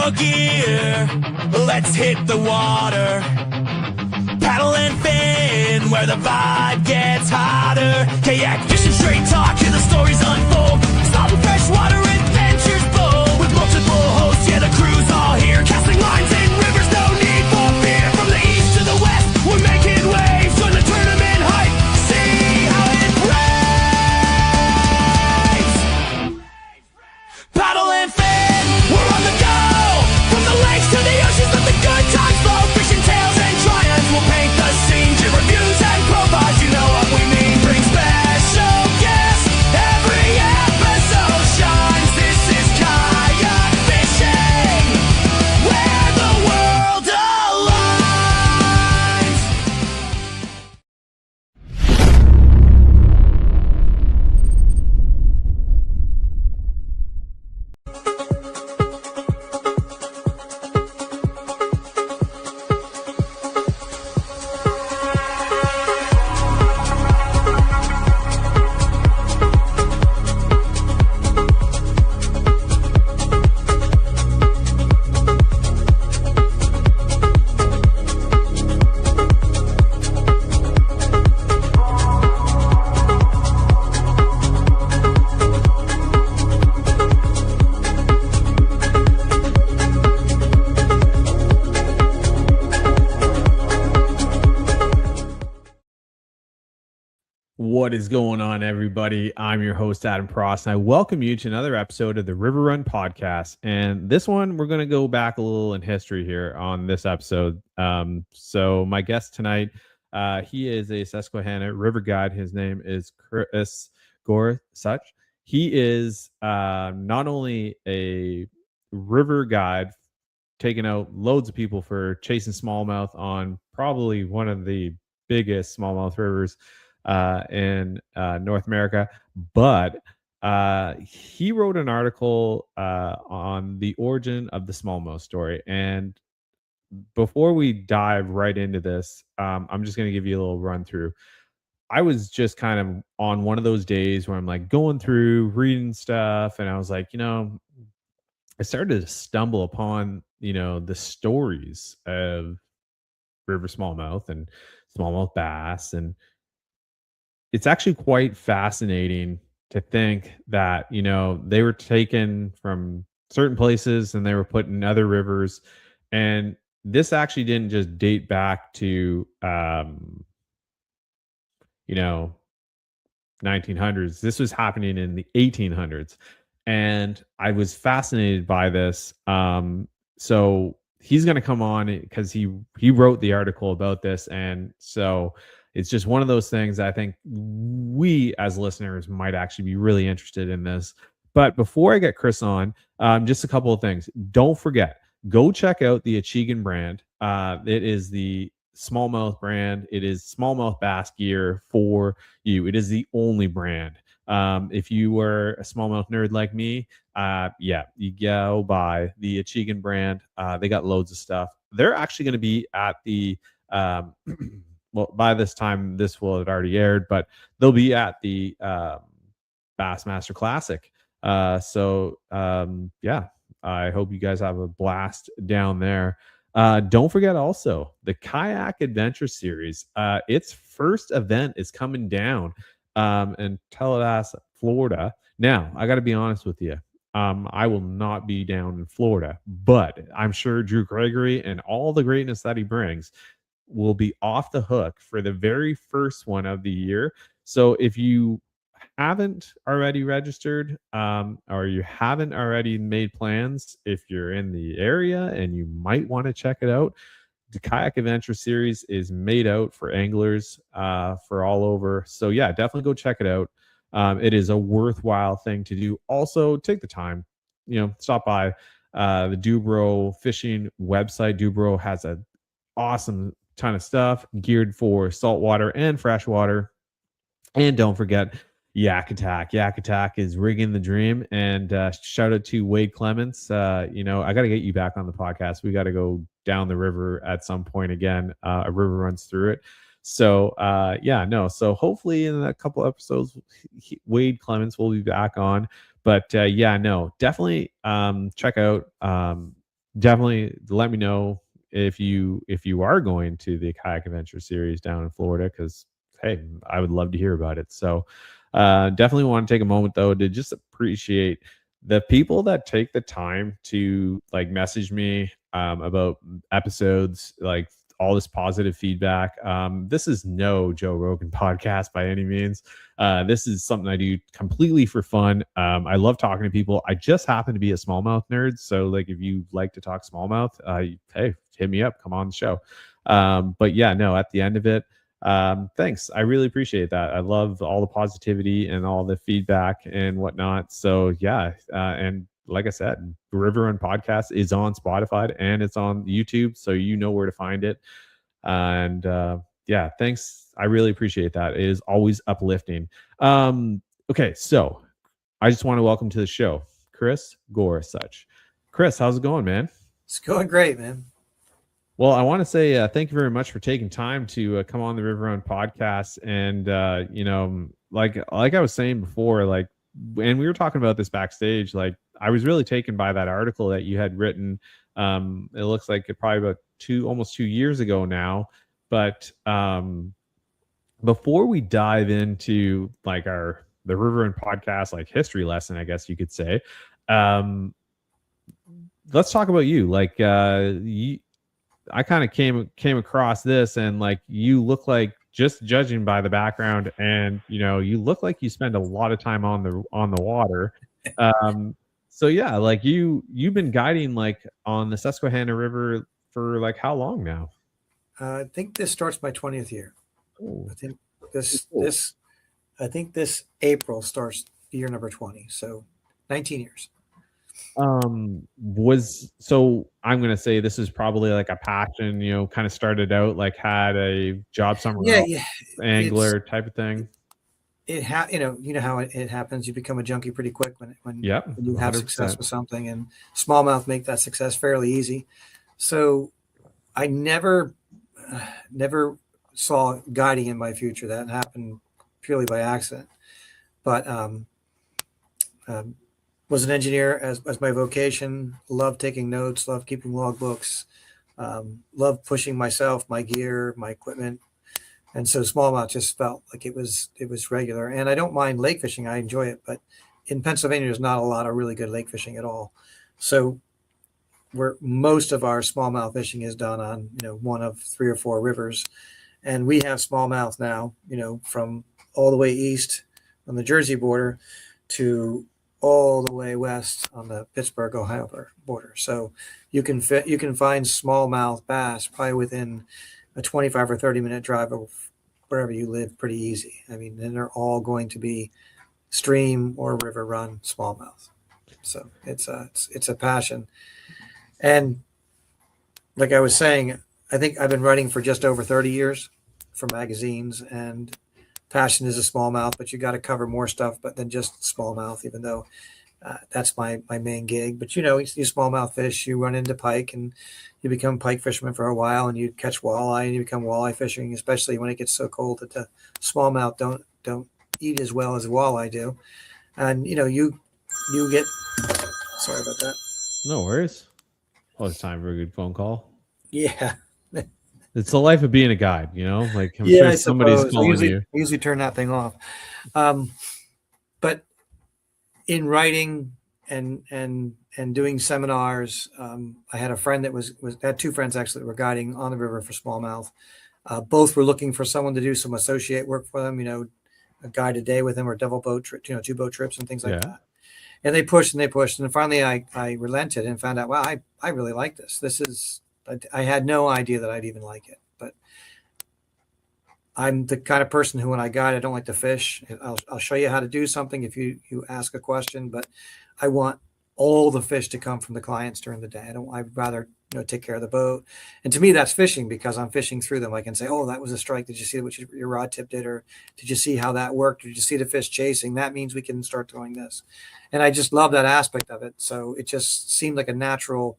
your gear, let's hit the water. Paddle and fin, where the vibe gets hotter. Kayak fishing, straight talk, hear the stories unfold. Sloppy freshwater adventures bold. With multiple hosts, yeah, the crew's all here. Casting lines in rivers, no need for fear. From the east to the west, we're making waves. Join the tournament hype, see how it raves. Paddle and fin, we're on the go. From the lakes to the oceans, let the good times flow. Fishing tales and triumphs will paint the scene. Jib reviews and profiles, you know what we mean. Bring special guests, every episode shines. This is kayak fishing, where the world aligns. What is going on, everybody? I'm your host, Adam Prost, and I welcome you to another episode of the River Run Podcast. And this one, we're going to go back a little in history here on this episode. So my guest tonight, he is a Susquehanna River guide. His name is Chris Gorsuch. He is not only a river guide, taking out loads of people for chasing smallmouth on probably one of the biggest smallmouth rivers in North America, but he wrote an article on the origin of the smallmouth story. And before we dive right into this, I'm just going to give you a little run through. I was just kind of on one of those days where I'm like going through reading stuff, and I was like, I started to stumble upon, the stories of river smallmouth and smallmouth bass, and it's actually quite fascinating to think that, they were taken from certain places and they were put in other rivers. And this actually didn't just date back to, 1900s. This was happening in the 1800s. And I was fascinated by this. So he's going to come on because he wrote the article about this. And so it's just one of those things I think we as listeners might actually be really interested in this. But before I get Chris on, just a couple of things. Don't forget, go check out the Achigan brand. It is the smallmouth brand. It is smallmouth bass gear for you. It is the only brand. If you were a smallmouth nerd like me, you go buy the Achigan brand. They got loads of stuff. They're actually going to be at the well, by this time, this will have already aired, but they'll be at the Bassmaster Classic. I hope you guys have a blast down there. Don't forget also the Kayak Adventure Series. Its first event is coming down in Tallabassee, Florida. Now, I got to be honest with you. I will not be down in Florida, but I'm sure Drew Gregory and all the greatness that he brings will be off the hook for the very first one of the year. So if you haven't already registered or you haven't already made plans, if you're in the area and you might want to check it out, the Kayak Adventure Series is made out for anglers for all over. So yeah, definitely go check it out. It is a worthwhile thing to do. Also, take the time, stop by the Dubro Fishing website. Dubro has an awesome ton of stuff geared for saltwater and freshwater. And don't forget Yak Attack. Yak Attack is rigging the dream. And shout out to Wade Clements. I got to get you back on the podcast. We got to go down the river at some point again. A river runs through it. So so hopefully in a couple episodes, Wade Clements will be back on. But definitely check out definitely let me know if you are going to the Kayak Adventure Series down in Florida, because hey, I would love to hear about it. So definitely want to take a moment though to just appreciate the people that take the time to like message me about episodes, like all this positive feedback. This is no Joe Rogan podcast by any means. This is something I do completely for fun. I love talking to people. I just happen to be a smallmouth nerd, so like if you like to talk smallmouth, hey, hit me up, come on the show. But yeah, no, at the end of it, thanks. I really appreciate that. I love all the positivity and all the feedback and whatnot. So yeah, and like I said, River Run Podcast is on Spotify and it's on YouTube, so you know where to find it. And yeah, thanks. I really appreciate that. It is always uplifting. Okay, so I just want to welcome to the show Chris Gorsuch. Chris, how's it going, man? It's going great, man. Well, I want to say thank you very much for taking time to come on the River Run podcast. And like I was saying before, like, and we were talking about this backstage, like I was really taken by that article that you had written. It looks like it probably about almost 2 years ago now. But before we dive into like the River Run podcast, like history lesson, I guess you could say, let's talk about you. Like, I kind of came across this, and like you look like, just judging by the background, and you look like you spend a lot of time on the water. So yeah, like you've been guiding like on the Susquehanna River for like how long now? I think this starts my 20th year. Ooh. I think this April starts year number 20. So 19 years. So I'm gonna say this is probably like a passion, kind of started out like had a job somewhere else, Yeah. angler type of thing. You know how it happens. You become a junkie pretty quick when Yep, you have 100%. success with something, and smallmouth make that success fairly easy. So I never saw guiding in my future. That happened purely by accident. But was an engineer as my vocation. Loved taking notes. Loved keeping logbooks. Loved pushing myself, my gear, my equipment. And so smallmouth just felt like it was regular. And I don't mind lake fishing. I enjoy it. But in Pennsylvania, there's not a lot of really good lake fishing at all. So where most of our smallmouth fishing is done on, one of 3 or 4 rivers. And we have smallmouth now, from all the way east on the Jersey border to all the way west on the Pittsburgh, Ohio border. So you can find smallmouth bass probably within a 25 or 30-minute drive of wherever you live pretty easy. I mean, and they're all going to be stream or river run smallmouth. So it's a passion. And like I was saying, I think I've been writing for just over 30 years for magazines, and passion is a smallmouth, but you got to cover more stuff but than just smallmouth, even though that's my main gig. But you smallmouth fish, you run into pike and you become pike fisherman for a while, and you catch walleye and you become walleye fishing, especially when it gets so cold that the smallmouth don't eat as well as walleye do. And you get, sorry about that. No worries. Oh, it's time for a good phone call. Yeah. It's the life of being a guide, like I'm Yeah, sure I somebody's suppose. calling you. I usually turn that thing off. But in writing and doing seminars, I had a friend that I had 2 friends actually that were guiding on the river for smallmouth. Both were looking for someone to do some associate work for them, a guide a day with them, or double boat trip, 2 boat trips and things like that. And they pushed, and finally I relented and found out, wow, I really like this. I had no idea that I'd even like it, but I'm the kind of person who, when I guide, I don't like to fish. I'll show you how to do something if you ask a question, but I want all the fish to come from the clients during the day. I'd rather take care of the boat. And to me, that's fishing, because I'm fishing through them. I can say, oh, that was a strike. Did you see what your rod tip did? Or did you see how that worked? Did you see the fish chasing? That means we can start doing this. And I just love that aspect of it. So it just seemed like a natural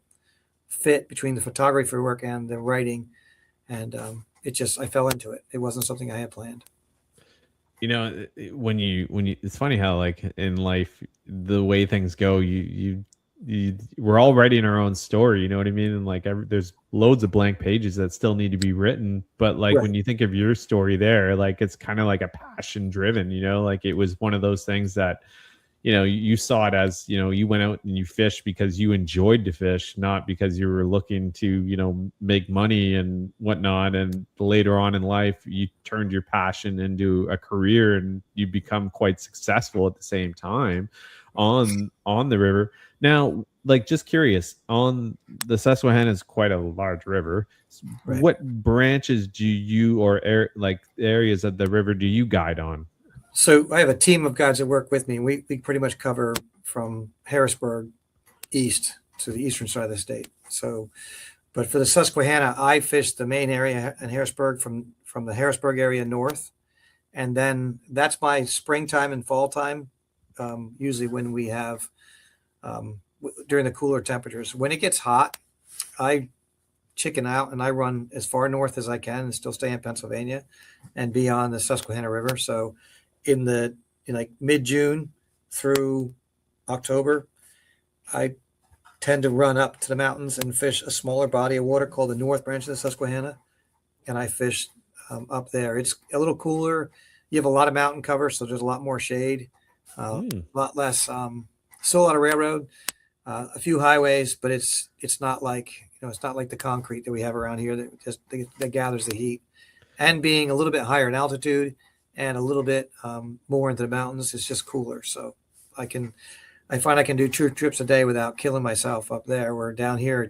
fit between the photography work and the writing. And I fell into it. It wasn't something I had planned. When you it's funny how like in life, the way things go, you we're all writing our own story, you know what I mean? And like there's loads of blank pages that still need to be written, but like Right. when you think of your story there, like it's kind of like a passion driven, you know, like it was one of those things that, you know, you saw it as, you know, you went out and you fished because you enjoyed to fish, not because you were looking to, you know, make money and whatnot. And later on in life, you turned your passion into a career and you become quite successful at the same time on the river. Now, like, just curious, on the Susquehanna is quite a large river. Right. What branches do you or like areas of the river do you guide on? So I have a team of guys that work with me. We pretty much cover from Harrisburg east to the eastern side of the state. So, but for the Susquehanna, I fish the main area in Harrisburg from the Harrisburg area north, and then that's my springtime and fall time. Usually when we have during the cooler temperatures. When it gets hot, I chicken out and I run as far north as I can and still stay in Pennsylvania and be on the Susquehanna River. So in like mid-June through October, I tend to run up to the mountains and fish a smaller body of water called the North Branch of the Susquehanna. And I fish up there. It's a little cooler. You have a lot of mountain cover, so there's a lot more shade, a lot less, still a lot of railroad, a few highways, but it's not like, it's not like the concrete that we have around here that gathers the heat. And being a little bit higher in altitude and a little bit more into the mountains, it's just cooler. So I find I can do 2 trips a day without killing myself up there, where down here,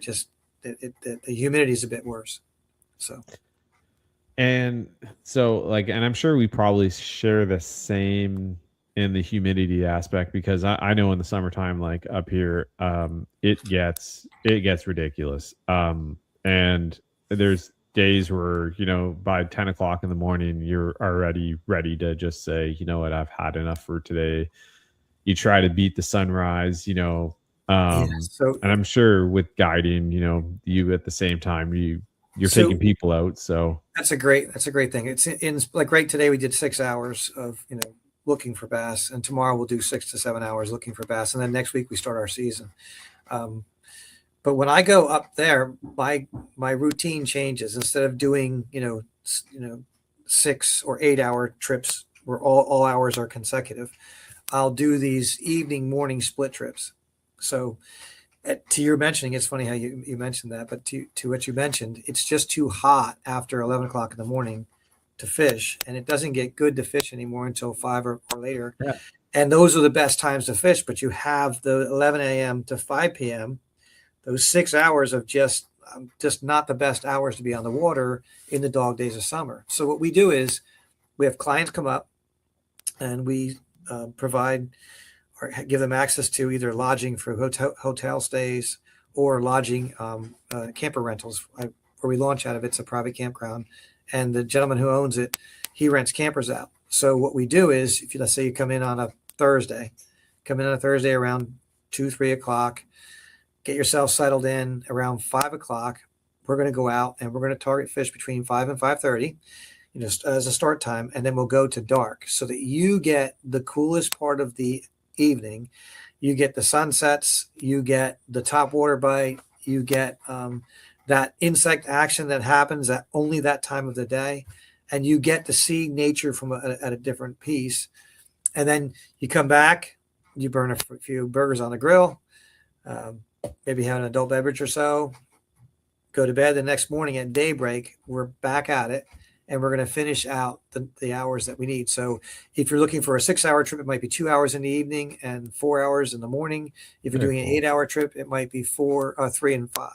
the humidity is a bit worse. So. And so like, and I'm sure we probably share the same in the humidity aspect, because I know in the summertime, like up here, it gets ridiculous. And there's days where, you know, by 10 o'clock in the morning, you're already ready to just say, you know what, I've had enough for today. You try to beat the sunrise, you know, So and I'm sure with guiding, you know, you at the same time, you're taking people out. So that's a great thing. It's in like right today, we did 6 hours of, looking for bass, and tomorrow we'll do 6 to 7 hours looking for bass. And then next week we start our season. But when I go up there, my routine changes. Instead of doing, 6 or 8 hour trips where all hours are consecutive, I'll do these evening morning split trips. So to your mentioning, it's funny how you mentioned that, but to what you mentioned, it's just too hot after 11 o'clock in the morning to fish, and it doesn't get good to fish anymore until 5 or later. Yeah. And those are the best times to fish, but you have the 11 a.m. to 5 p.m., those 6 hours of just not the best hours to be on the water in the dog days of summer. So what we do is we have clients come up and we provide or give them access to either lodging for hotel stays or lodging camper rentals. Where we launch out of it's a private campground, and the gentleman who owns it, he rents campers out. So what we do is, if let's say you come in on a Thursday around 2-3 o'clock, get yourself settled in around 5 o'clock. We're going to go out and we're going to target fish between 5 and 5:30. As a start time, and then we'll go to dark so that you get the coolest part of the evening. You get the sunsets, you get the top water bite, you get that insect action that happens at only that time of the day, and you get to see nature from at a different piece. And then you come back, you burn a few burgers on the grill, maybe have an adult beverage or so, go to bed. The next morning at daybreak, we're back at it. And we're going to finish out the hours that we need. So if you're looking for a 6-hour trip, it might be 2 hours in the evening and 4 hours in the morning. If you're doing an 8-hour trip, it might be 3 and 5,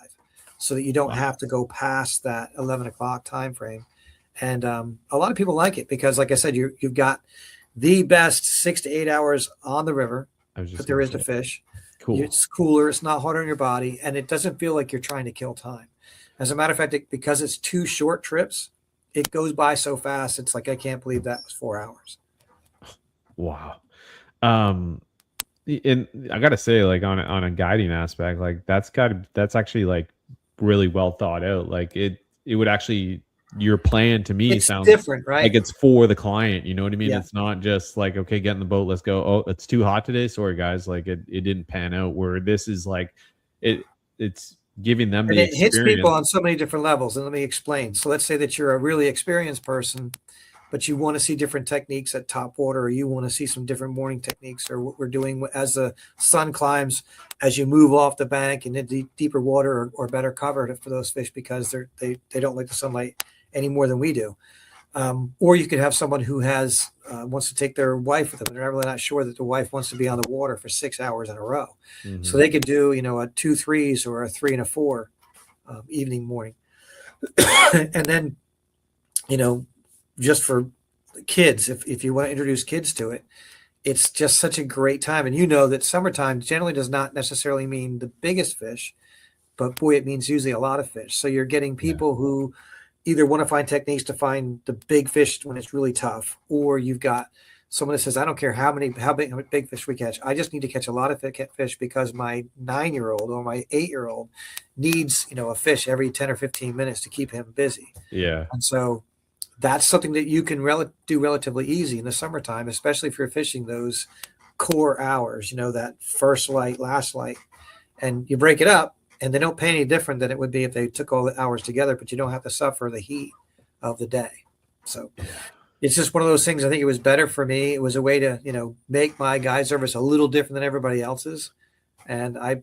so that you don't have to go past that 11 o'clock time frame. And a lot of people like it because, like I said, you've got the best 6 to 8 hours on the river that there is to fish. Cool. It's cooler. It's not hard on your body. And it doesn't feel like you're trying to kill time. As a matter of fact, because it's 2 short trips, it goes by so fast. It's like, I can't believe that was 4 hours. Wow. And I got to say, like on a guiding aspect, like that's actually like really well thought out. Like it would actually your plan to me It's sounds different, right? like it's for the client. You know what I mean? Yeah. It's not just like, okay, get in the boat, let's go. Oh, it's too hot today. Sorry guys. Like it didn't pan out. Where this is like it's giving them And the it hits people experience. on so many different levels. And let me explain. So let's say that you're a really experienced person, but you want to see different techniques at top water, or you want to see some different morning techniques, or what we're doing as the sun climbs, as you move off the bank and into deeper water, or better cover for those fish because they don't like the sunlight any more than we do. Or you could have someone who has wants to take their wife with them. They're really not sure that the wife wants to be on the water for 6 hours in a row. Mhm. So they could do, a 2 3s or a 3 and a 4 evening, morning. And then, just for kids, if you want to introduce kids to it, it's just such a great time. And that summertime generally does not necessarily mean the biggest fish, but boy, it means usually a lot of fish. So you're getting people who either want to find techniques to find the big fish when it's really tough, or you've got someone that says, I don't care how big fish we catch. I just need to catch a lot of fish because my 9-year-old or my 8-year-old needs, a fish every 10 or 15 minutes to keep him busy. Yeah. And so that's something that you can do relatively easy in the summertime, especially if you're fishing those core hours, that first light, last light, and you break it up. And they don't pay any different than it would be if they took all the hours together, but you don't have to suffer the heat of the day. So it's just one of those things. I think it was better for me. It was a way to, make my guide service a little different than everybody else's. And I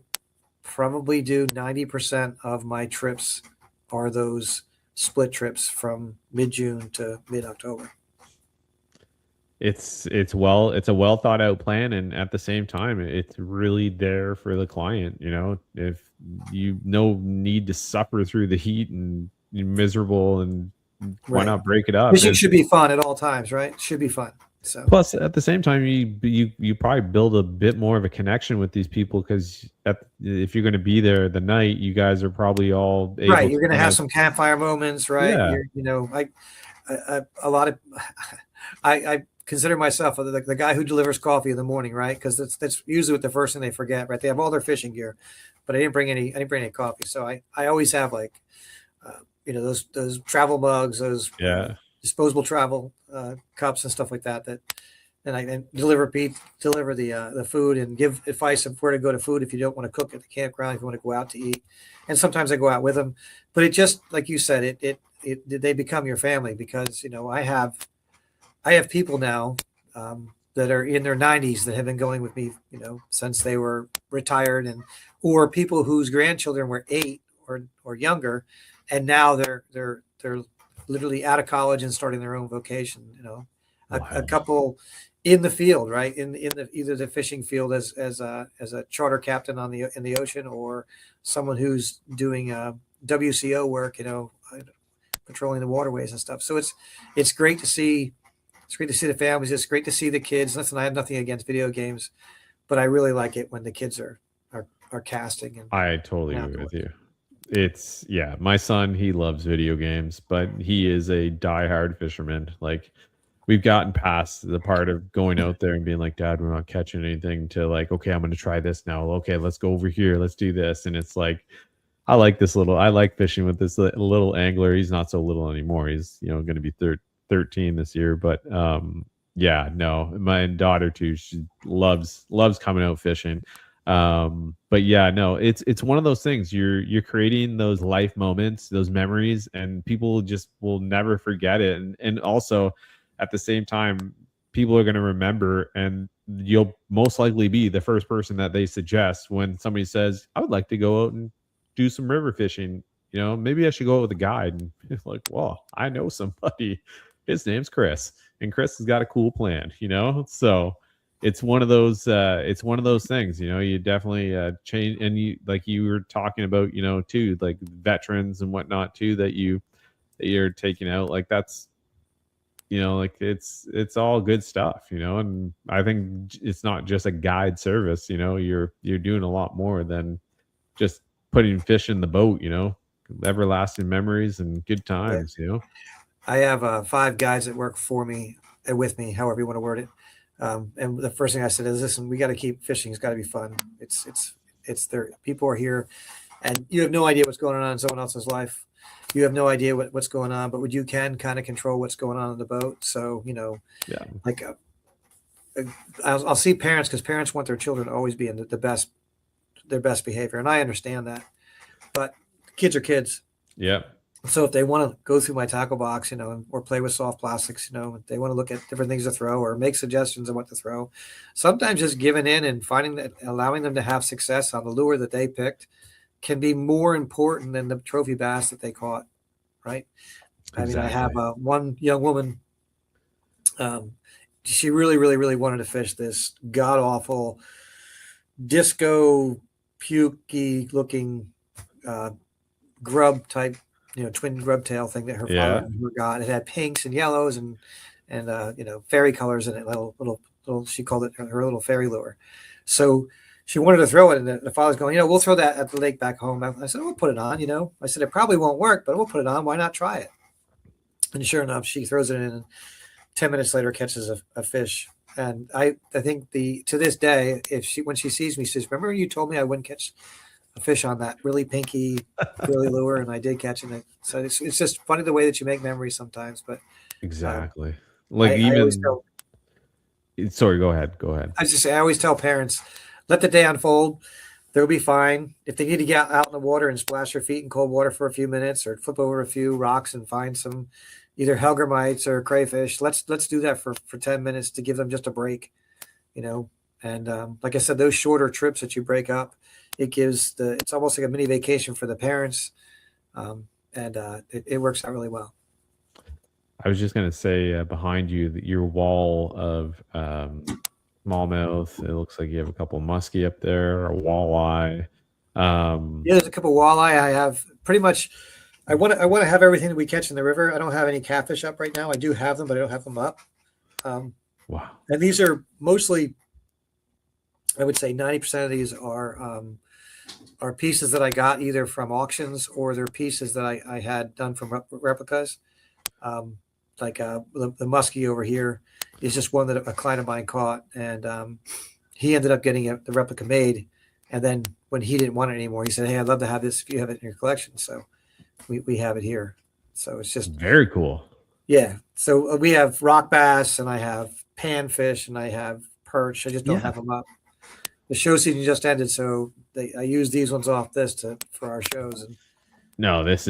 probably do 90% of my trips are those split trips from mid-June to mid-October. It's a well thought out plan, and at the same time it's really there for the client. If you no need to suffer through the heat and you're miserable, and why not break it up? Fishing should be fun at all times, right? It should be fun. So plus at the same time you probably build a bit more of a connection with these people, because if you're going to be there the night, you guys are probably all able you're going to have some campfire moments, right? I consider myself the guy who delivers coffee in the morning, right? Because that's usually what the first thing they forget, right? They have all their fishing gear, but I didn't bring any coffee. So I always have those travel mugs, those disposable travel cups and stuff like that. And I deliver the food and give advice of where to go to food if you don't want to cook at the campground, if you want to go out to eat. And sometimes I go out with them, but it just, like you said, they become your family, because I have people now that are in their 90s that have been going with me, since they were retired, or people whose grandchildren were 8 or younger, and now they're literally out of college and starting their own vocation. A couple in the field, right, in either the fishing field as a charter captain in the ocean, or someone who's doing WCO work, patrolling the waterways and stuff. So it's great to see. It's great to see the families. It's great to see the kids. Listen, I have nothing against video games, but I really like it when the kids are casting. And I totally agree with you. It's my son, he loves video games, but he is a diehard fisherman. Like, we've gotten past the part of going out there and being like, Dad, we're not catching anything, to like, okay, I'm going to try this now. Okay, let's go over here. Let's do this. And it's like, I like fishing with this little angler. He's not so little anymore. He's, going to be 13 this year, but my daughter too, she loves coming out fishing. But it's one of those things. You're creating those life moments, those memories, and people just will never forget it. And also at the same time, people are going to remember, and you'll most likely be the first person that they suggest when somebody says, I would like to go out and do some river fishing. Maybe I should go out with a guide. And it's like, well, I know somebody. His name's Chris, and Chris has got a cool plan, so it's one of those things, you definitely change. And you, like you were talking about, too, like veterans and whatnot too, that you're taking out, like that's, like it's all good stuff, and I think it's not just a guide service, you're doing a lot more than just putting fish in the boat, everlasting memories and good times, I have 5 guys that work for me, with me, however you want to word it. And the first thing I said is, listen, we got to keep fishing. It's got to be fun. It's there. People are here, and you have no idea what's going on in someone else's life. you have no idea what's going on, but you can kind of control what's going on in the boat. So, Yeah. like I'll see parents, because parents want their children to always be in their best behavior. And I understand that, but kids are kids. Yeah. So if they want to go through my tackle box, or play with soft plastics, if they want to look at different things to throw or make suggestions on what to throw, sometimes just giving in and allowing them to have success on the lure that they picked can be more important than the trophy bass that they caught. Right. Exactly. I mean, I have one young woman, she really, really, really wanted to fish this god awful disco pukey looking grub type, twin grub tail thing that her father got. It had pinks and yellows and fairy colors in it. Little. She called it her little fairy lure. So she wanted to throw it, and the father's going, we'll throw that at the lake back home. I said, we'll put it on. I said, it probably won't work, but we'll put it on. Why not try it? And sure enough, she throws it in, and 10 minutes later catches a fish. And I think to this day, when she sees me, she says, remember you told me I wouldn't catch a fish on that really pinky, really lure, and I did catch it. So it's just funny the way that you make memories sometimes. But exactly, sorry, go ahead. I always tell parents, let the day unfold. They'll be fine. If they need to get out in the water and splash their feet in cold water for a few minutes, or flip over a few rocks and find some either hellgrammites or crayfish, let's do that for 10 minutes to give them just a break, And like I said, those shorter trips that you break up, it's almost like a mini vacation for the parents, and it works out really well. I was just gonna say, behind you, your wall of smallmouth. It looks like you have a couple muskie up there, a walleye. There's a couple walleye. I have pretty much. I want to have everything that we catch in the river. I don't have any catfish up right now. I do have them, but I don't have them up. Wow. And these are mostly, I would say 90% of these are pieces that I got either from auctions, or they're pieces that I had done from replicas. Like the muskie over here is just one that a client of mine caught, and he ended up getting the replica made. And then when he didn't want it anymore, he said, hey, I'd love to have this if you have it in your collection. So we have it here. So it's just very cool. Yeah. So we have rock bass, and I have panfish, and I have perch. I just don't have them up. The show season just ended, so I use these ones off for our shows. And no, that's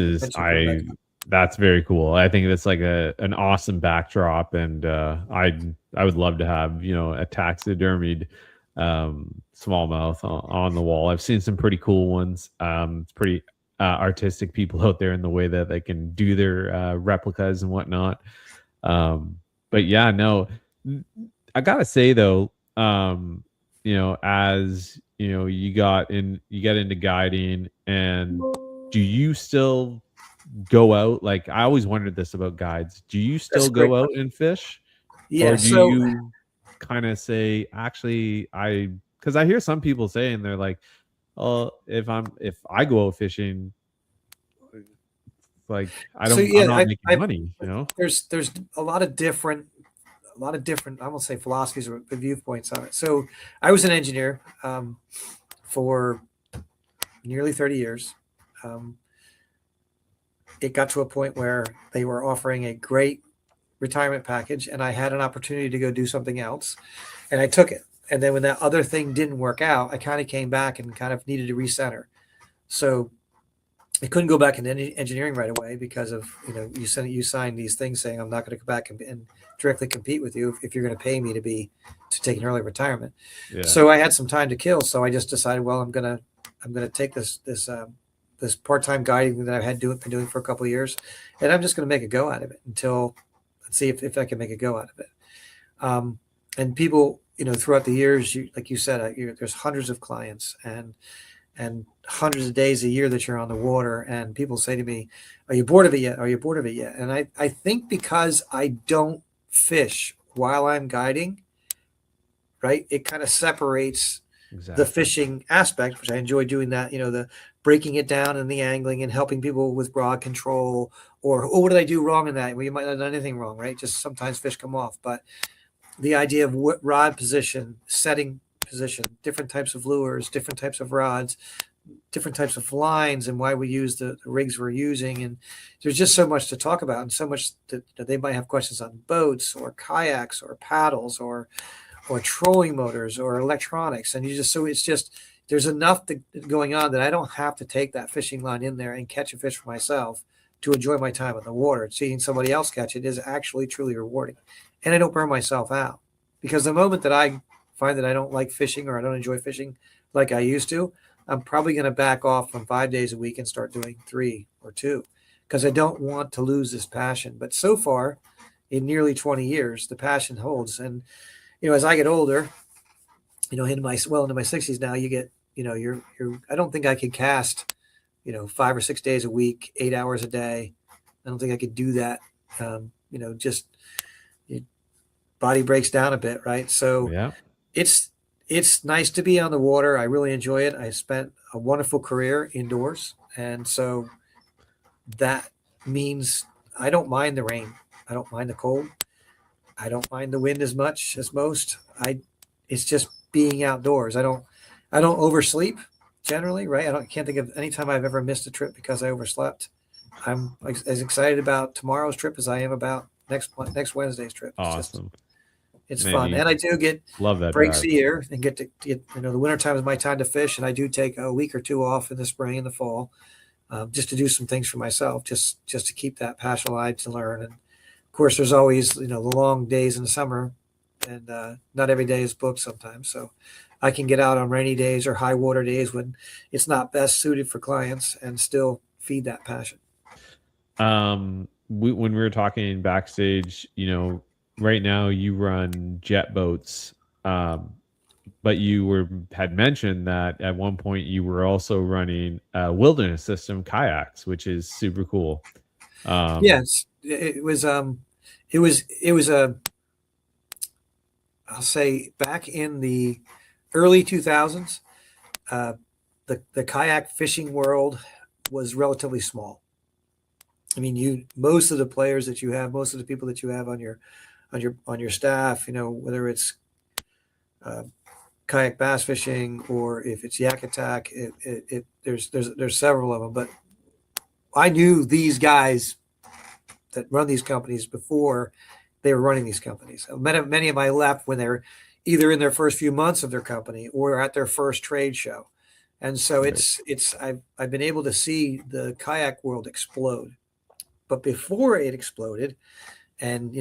very cool. I think that's like an awesome backdrop, and I would love to have a taxidermied smallmouth on the wall. I've seen some pretty cool ones. It's pretty artistic people out there in the way that they can do their replicas and whatnot. But yeah, no, I gotta say though, as you get into guiding, and do you still go out? Like, I always wondered this about guides. Do you still go out and fish? Yeah. Or do you kind of say, actually, because I hear some people saying, they're like, oh, if I go out fishing, like I'm not making money, There's a lot of different, I won't say philosophies or viewpoints on it. So I was an engineer for nearly 30 years. It got to a point where they were offering a great retirement package, and I had an opportunity to go do something else, and I took it. And then when that other thing didn't work out, I kind of came back and kind of needed to recenter. So I couldn't go back into engineering right away because of, you sign these things saying I'm not going to go back and directly compete with you if you're going to pay me to take an early retirement. Yeah. So I had some time to kill. So I just decided, well, I'm going to take this part-time guiding that I've been doing for a couple of years, and I'm just going to make a go out of it until let's see if I can make a go out of it. And people, throughout the years, like you said, there's hundreds of clients and hundreds of days a year that you're on the water, and people say to me, are you bored of it yet? Are you bored of it yet? And I think because I don't fish while I'm guiding, right, it kind of separates the fishing aspect, which I enjoy doing that, the breaking it down and the angling and helping people with rod control, or, what did I do wrong in that? Well, you might not have done anything wrong, right? Just sometimes fish come off. But the idea of rod position, setting position, different types of lures, different types of rods, different types of lines and why we use the rigs we're using. And there's just so much to talk about, and so much that they might have questions on boats or kayaks or paddles or trolling motors or electronics. And it's just, there's enough going on that I don't have to take that fishing line in there and catch a fish for myself to enjoy my time in the water. Seeing somebody else catch it is actually truly rewarding. And I don't burn myself out, because the moment that I find that I don't like fishing or I don't enjoy fishing like I used to, I'm probably going to back off from 5 days a week and start doing 3 or 2, because I don't want to lose this passion. But so far, in nearly 20 years, the passion holds. And, as I get older, into my 60s now, you get, I don't think I could cast, 5 or 6 days a week, 8 hours a day. I don't think I could do that. Just body breaks down a bit. Right. So Yeah. It's nice to be on the water. I really enjoy it. I spent a wonderful career indoors. And so that means I don't mind the rain. I don't mind the cold. I don't mind the wind as much as most. It's just being outdoors. I don't oversleep generally, right? I can't think of any time I've ever missed a trip because I overslept. I'm as excited about tomorrow's trip as I am about next Wednesday's trip. Awesome. It's fun. And I do get love that breaks drive. a year and get the wintertime is my time to fish. And I do take a week or 2 off in the spring and the fall, just to do some things for myself, just to keep that passion alive, to learn. And of course, there's always, the long days in the summer, and not every day is booked sometimes. So I can get out on rainy days or high water days when it's not best suited for clients and still feed that passion. When we were talking backstage, right now you run jet boats, but you had mentioned that at one point you were also running wilderness system kayaks, which is super cool. Yes, it was I'll say back in the early 2000s, the kayak fishing world was relatively small. I mean, most of the players that you have, most of the people that you have on your staff, whether it's kayak bass fishing or if it's yak attack, there's several of them. But I knew these guys that run these companies before they were running these companies. Many of them I left when they're either in their first few months of their company or at their first trade show. And so I've been able to see the kayak world explode. But before it exploded, and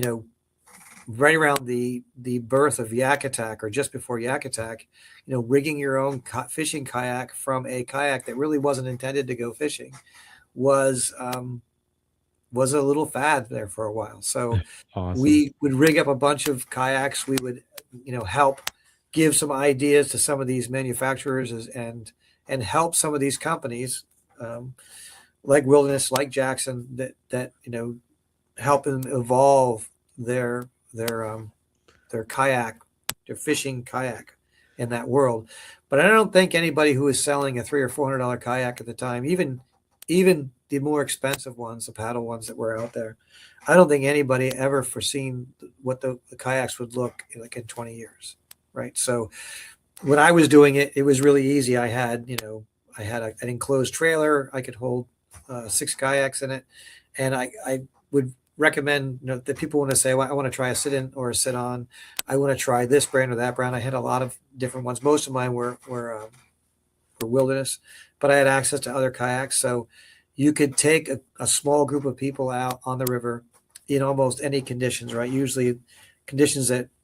right around the birth of Yak Attack, or just before Yak Attack, rigging your own fishing kayak from a kayak that really wasn't intended to go fishing was a little fad there for a while. So Awesome. We would rig up a bunch of kayaks. We would help give some ideas to some of these manufacturers and help some of these companies, like Wilderness, like Jackson, that help them evolve their kayak, their fishing kayak in that world. But I don't think anybody who was selling a $300 or $400 kayak at the time, even the more expensive ones, the paddle ones that were out there, I don't think anybody ever foreseen what the kayaks would look like in 20 years, right? So when I was doing it, it was really easy. I had an enclosed trailer. I could hold 6 kayaks in it, and I would recommend that people want to say, well, I want to try a sit-in or a sit-on. I want to try this brand or that brand. I had a lot of different ones. Most of mine were Wilderness, but I had access to other kayaks. So you could take a small group of people out on the river in almost any conditions, right? Usually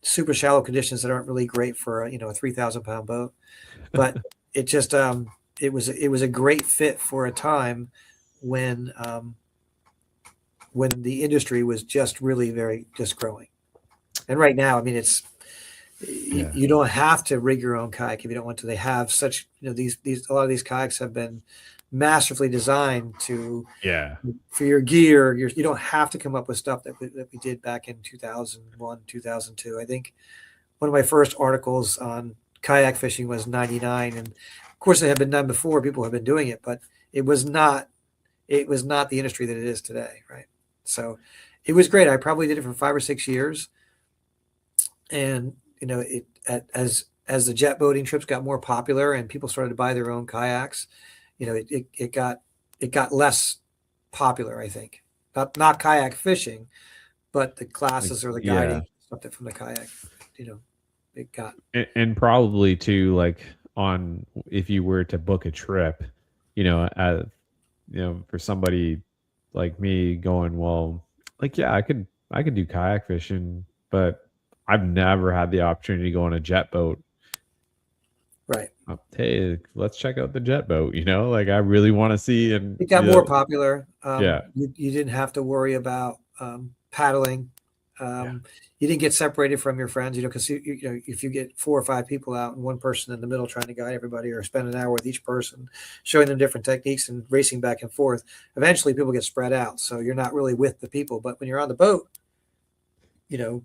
super shallow conditions that aren't really great for a 3,000-pound boat, but it just it was a great fit for a time when the industry was just really just growing. And right now, I mean, you don't have to rig your own kayak if you don't want to. They have such, a lot of these kayaks have been masterfully designed for your gear. You don't have to come up with stuff that we did back in 2001, 2002. I think one of my first articles on kayak fishing was 99. And of course it had been done before. People have been doing it, but it was not the industry that it is today. Right. So it was great. I probably did it for 5 or 6 years. And, as as the jet boating trips got more popular and people started to buy their own kayaks, it got less popular, I think. Not kayak fishing, but the classes or the guiding something from the kayak, it got. And probably too, like on if you were to book a trip, for somebody like me going, well, like, yeah, I could do kayak fishing, but I've never had the opportunity to go on a jet boat. Right. Hey, let's check out the jet boat, like I really want to see. And it got more popular. Yeah. You didn't have to worry about paddling. You didn't get separated from your friends, because if you get 4 or 5 people out and one person in the middle trying to guide everybody, or spend an hour with each person, showing them different techniques and racing back and forth, eventually people get spread out. So you're not really with the people. But when you're on the boat, you're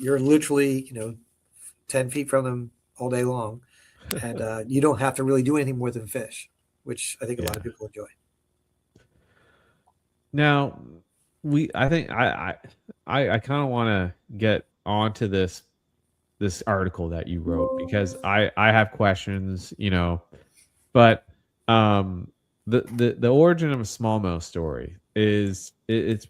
literally 10 feet from them all day long, and you don't have to really do anything more than fish, which I think a lot of people enjoy. Now, I think I kind of want to get onto this article that you wrote, because I have questions, but the origin of a smallmouth story is it's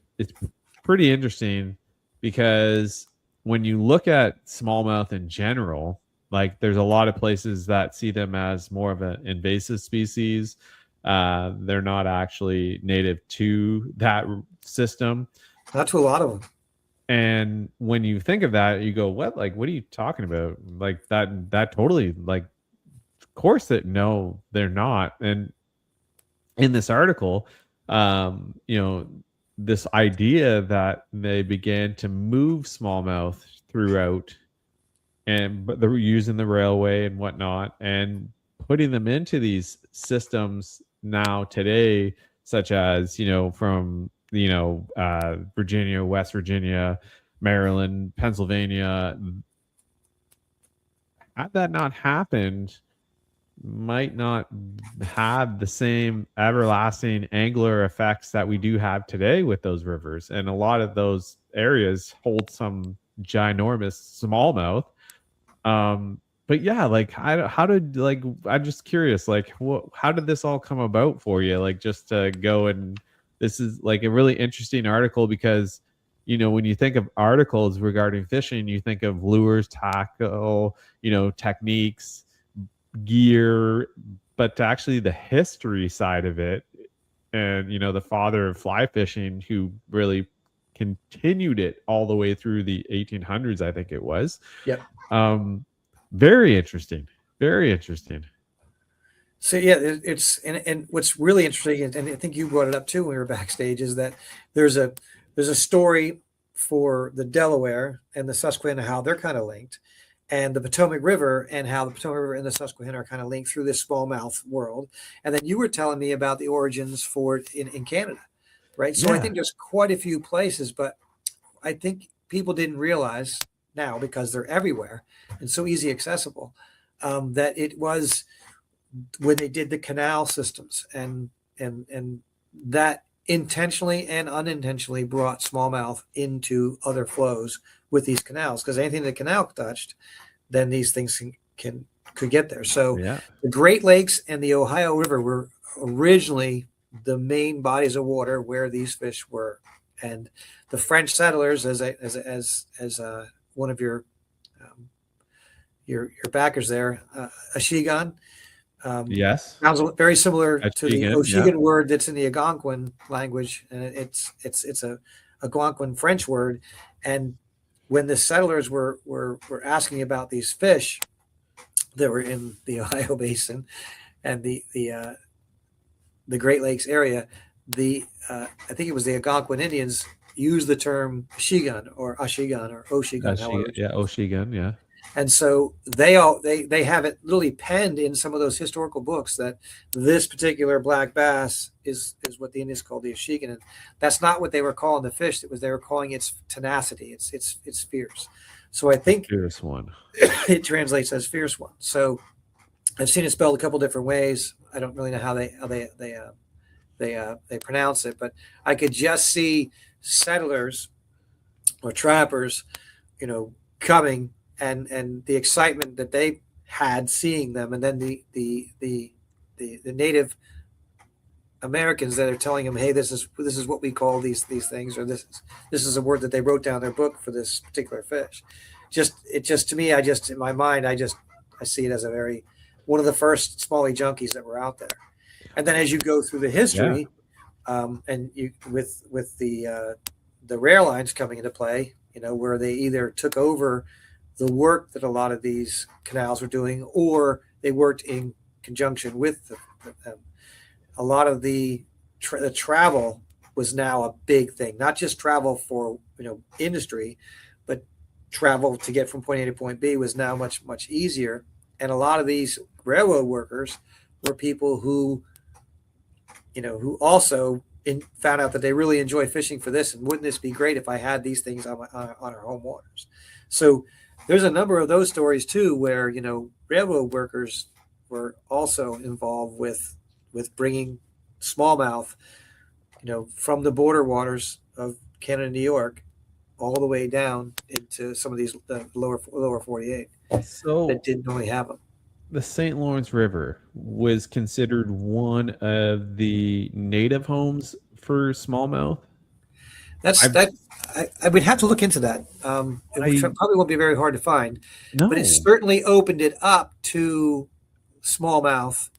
pretty interesting, because when you look at smallmouth in general, like there's a lot of places that see them as more of an invasive species. They're not actually native to that system. Not to a lot of them. And when you think of that, you go, what? Like, what are you talking about? Like that totally, like, of course that no, they're not. And in this article, this idea that they began to move smallmouth throughout, but they're using the railway and whatnot, and putting them into these systems now today, such as, from, Virginia, West Virginia, Maryland, Pennsylvania. Had that not happened, might not have the same everlasting angler effects that we do have today with those rivers. And a lot of those areas hold some ginormous smallmouth. But yeah, like how did, like, I'm just curious, like, how did this all come about for you? Like, just to go, and this is like a really interesting article, because, when you think of articles regarding fishing, you think of lures, tackle, techniques, gear, but actually the history side of it, and, the father of fly fishing, who really continued it all the way through the 1800s, I think it was. Yep. Very interesting. Very interesting. So yeah, it's and what's really interesting, and I think you brought it up too when we were backstage, is that there's a story for the Delaware and the Susquehanna, how they're kind of linked, and the Potomac River, and how the Potomac River and the Susquehanna are kind of linked through this smallmouth world. And then you were telling me about the origins for it in Canada, right? So I think there's quite a few places, but I think people didn't realize now, because they're everywhere and so easy accessible, that it was when they did the canal systems, and that intentionally and unintentionally brought smallmouth into other flows with these canals, because anything the canal touched, then these things could get there. So the Great Lakes and the Ohio River were originally the main bodies of water where these fish were, and the French settlers, as one of your backers there, Ashigan. Yes, sounds very similar to the Oshigan word that's in the Algonquin language, and it's a Algonquin French word. And when the settlers were asking about these fish that were in the Ohio Basin and the Great Lakes area, I think it was the Algonquin Indians used the term Ashigan or Oshigan. Oshigan, yeah. And so they have it literally penned in some of those historical books that this particular black bass is what the Indians called the Oshigan. And that's not what they were calling the fish. They were calling its tenacity. It's fierce. So I think fierce one. It translates as fierce one. So I've seen it spelled a couple different ways. I don't really know how they pronounce it, but I could just see settlers or trappers, coming and the excitement that they had seeing them, and then the Native Americans that are telling them, hey, this is what we call these things, or this is a word that they wrote down in their book for this particular fish. To me, in my mind, I see it as one of the first smallie junkies that were out there. And then as you go through the history, and you with the rail lines coming into play, where they either took over the work that a lot of these canals were doing, or they worked in conjunction with them. A lot of the travel was now a big thing, not just travel for industry, but travel to get from point A to point B was now much, much easier. And a lot of these railroad workers were people who also found out that they really enjoy fishing for this, and wouldn't this be great if I had these things on our home waters? So there's a number of those stories too, where railroad workers were also involved with bringing smallmouth, from the border waters of Canada and New York, all the way down into some of these lower 48 So that didn't really have them. The St. Lawrence River was considered one of the native homes for smallmouth. I would have to look into that. It probably won't be very hard to find, but it No. certainly opened it up to smallmouth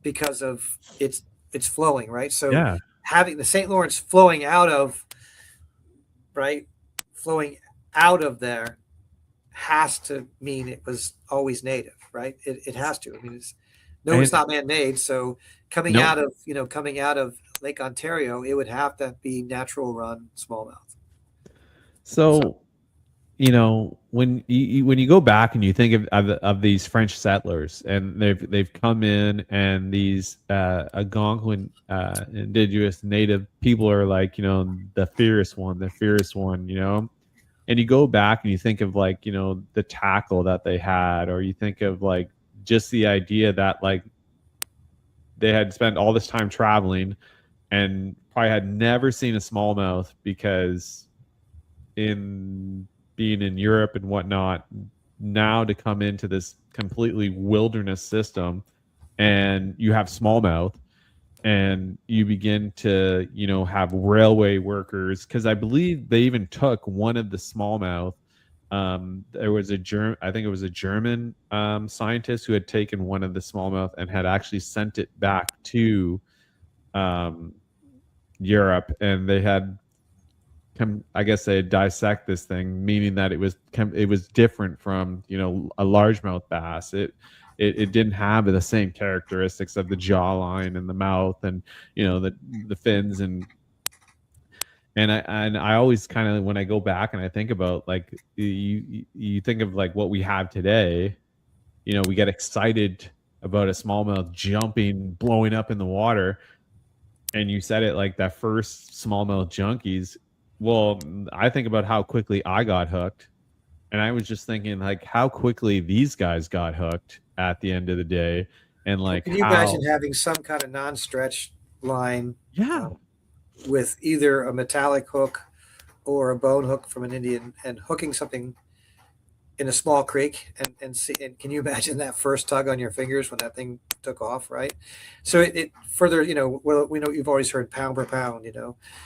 because of its flowing, right? So Yeah. having the St. Lawrence flowing out of there has to mean it was always native, right? It has to. I mean, it's not man-made. So coming out of Lake Ontario, it would have to be natural run smallmouth. So when you go back and you think of these French settlers, and they've come in, and these Algonquin indigenous native people are like the fierce one, and you go back and you think of the tackle that they had, or you think of just the idea that they had spent all this time traveling and probably had never seen a smallmouth, because in being in Europe and whatnot, now to come into this completely wilderness system and you have smallmouth, and you begin to have railway workers, because I believe they even took one of the smallmouth. There was I think it was a German scientist who had taken one of the smallmouth and had actually sent it back to Europe, and they had I guess they dissect this thing, meaning that it was different from a largemouth bass. It didn't have the same characteristics of the jawline and the mouth and the fins, and I always kind of, when I go back and I think about you think of what we have today, we get excited about a smallmouth jumping, blowing up in the water, and you said it that first smallmouth junkies. Well, I think about how quickly I got hooked, and I was just thinking how quickly these guys got hooked at the end of the day, and Can you imagine having some kind of non-stretch line? Yeah. With either a metallic hook or a bone hook from an Indian, and hooking something in a small creek, and can you imagine that first tug on your fingers when that thing took off, right? So it further, well, we know you've always heard pound per pound,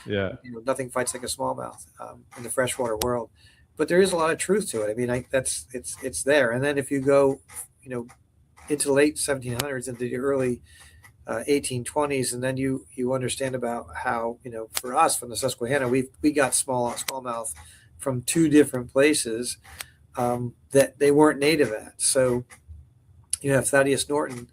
Yeah. Nothing fights like a smallmouth in the freshwater world, but there is a lot of truth to it. I mean, it's there. And then if you go, into the late 1700s, into the early 1820s, and then you understand about how for us from the Susquehanna, we got smallmouth from two different places that they weren't native at. So you have Thaddeus Norton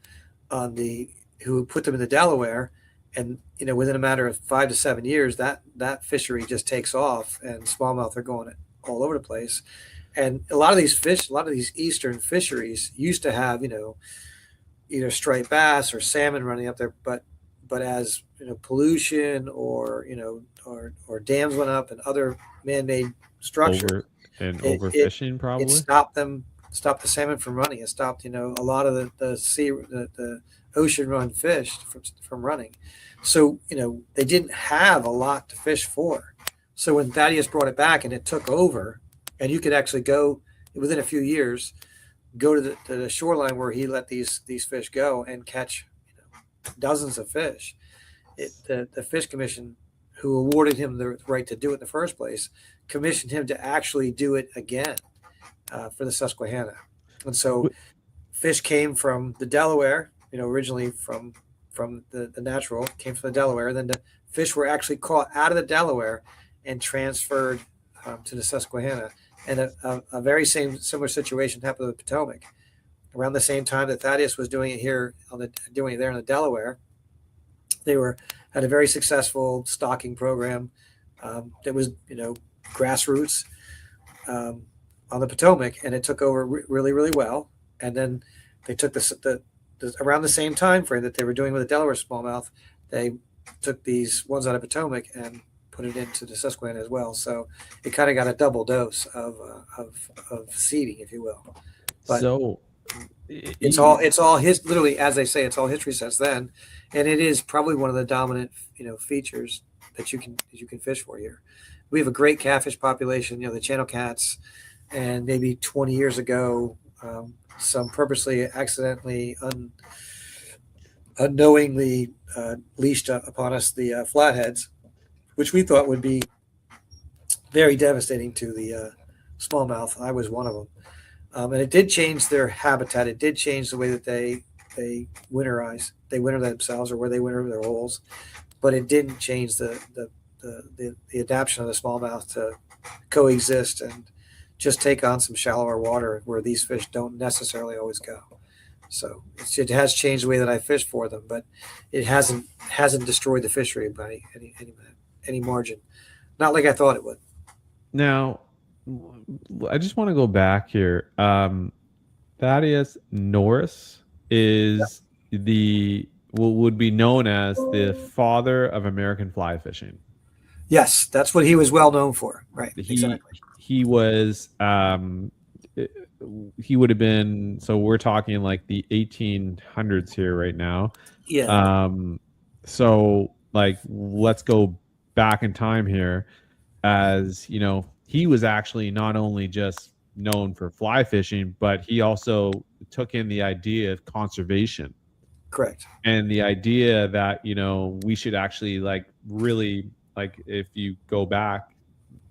who put them in the Delaware, and within a matter of 5 to 7 years, that fishery just takes off, and smallmouth are going all over the place. And a lot of these eastern fisheries used to have either striped bass or salmon running up there, but as pollution or dams went up and other man-made structures overfishing, probably it stopped the salmon from running. It stopped a lot of the ocean run fish from running. So they didn't have a lot to fish for. So when Thaddeus brought it back and it took over, and you could actually go within a few years, go to the shoreline where he let these fish go and catch dozens of fish. The Fish Commission, who awarded him the right to do it in the first place, commissioned him to actually do it again for the Susquehanna. And so fish came from the Delaware, originally from the natural, came from the Delaware. Then the fish were actually caught out of the Delaware and transferred to the Susquehanna. And a very similar situation happened with the Potomac. Around the same time that Thaddeus was doing it there in the Delaware, they had a very successful stocking program that was grassroots on the Potomac, and it took over really, really well. And then they took the around the same time frame that they were doing with the Delaware smallmouth, they took these ones out of Potomac and put it into the Susquehanna as well. So it kind of got a double dose of seeding, if you will. But so it's all literally, as they say, it's all history since then, and it is probably one of the dominant features that you can fish for here. We have a great catfish population, the channel cats, and maybe 20 years ago, some purposely, accidentally, unknowingly leashed upon us the flatheads, which we thought would be very devastating to the smallmouth. I was one of them. And it did change their habitat. It did change the way that they winterize. They winter themselves, or where they winter their holes. But it didn't change the adaptation of the smallmouth to coexist and just take on some shallower water where these fish don't necessarily always go. So it has changed the way that I fish for them, but it hasn't destroyed the fishery by any margin. Not like I thought it would. Now, I just want to go back here. Thaddeus Norris is what would be known as the father of American fly fishing. Yes, that's what he was well known for. Right. Exactly. He was he would have been, so we're talking like the 1800s here right now. Yeah. So like, let's go back in time here. As he was actually not only just known for fly fishing, but he also took in the idea of conservation. Correct. And the idea that, we should actually really, if you go back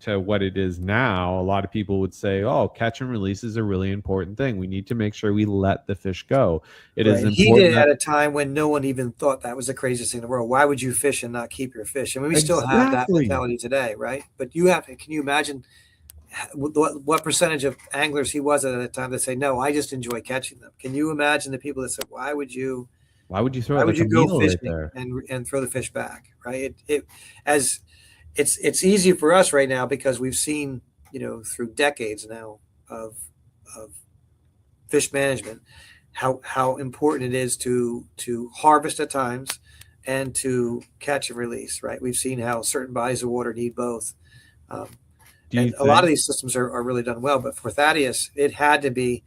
to what it is now, a lot of people would say, oh, catch and release is a really important thing. We need to make sure we let the fish go. It is important. He did it at a time when no one even thought that was the craziest thing in the world. Why would you fish and not keep your fish? I mean, we still have that mentality today, right? But can you imagine what percentage of anglers he was at the time that say, no, I just enjoy catching them? Can you imagine the people that said, why would you go fishing there and throw the fish back? Right. It's easy for us right now because we've seen, through decades now of fish management, how important it is to harvest at times and to catch and release. Right. We've seen how certain bodies of water need both. And a lot of these systems are really done well, but for Thaddeus, it had to be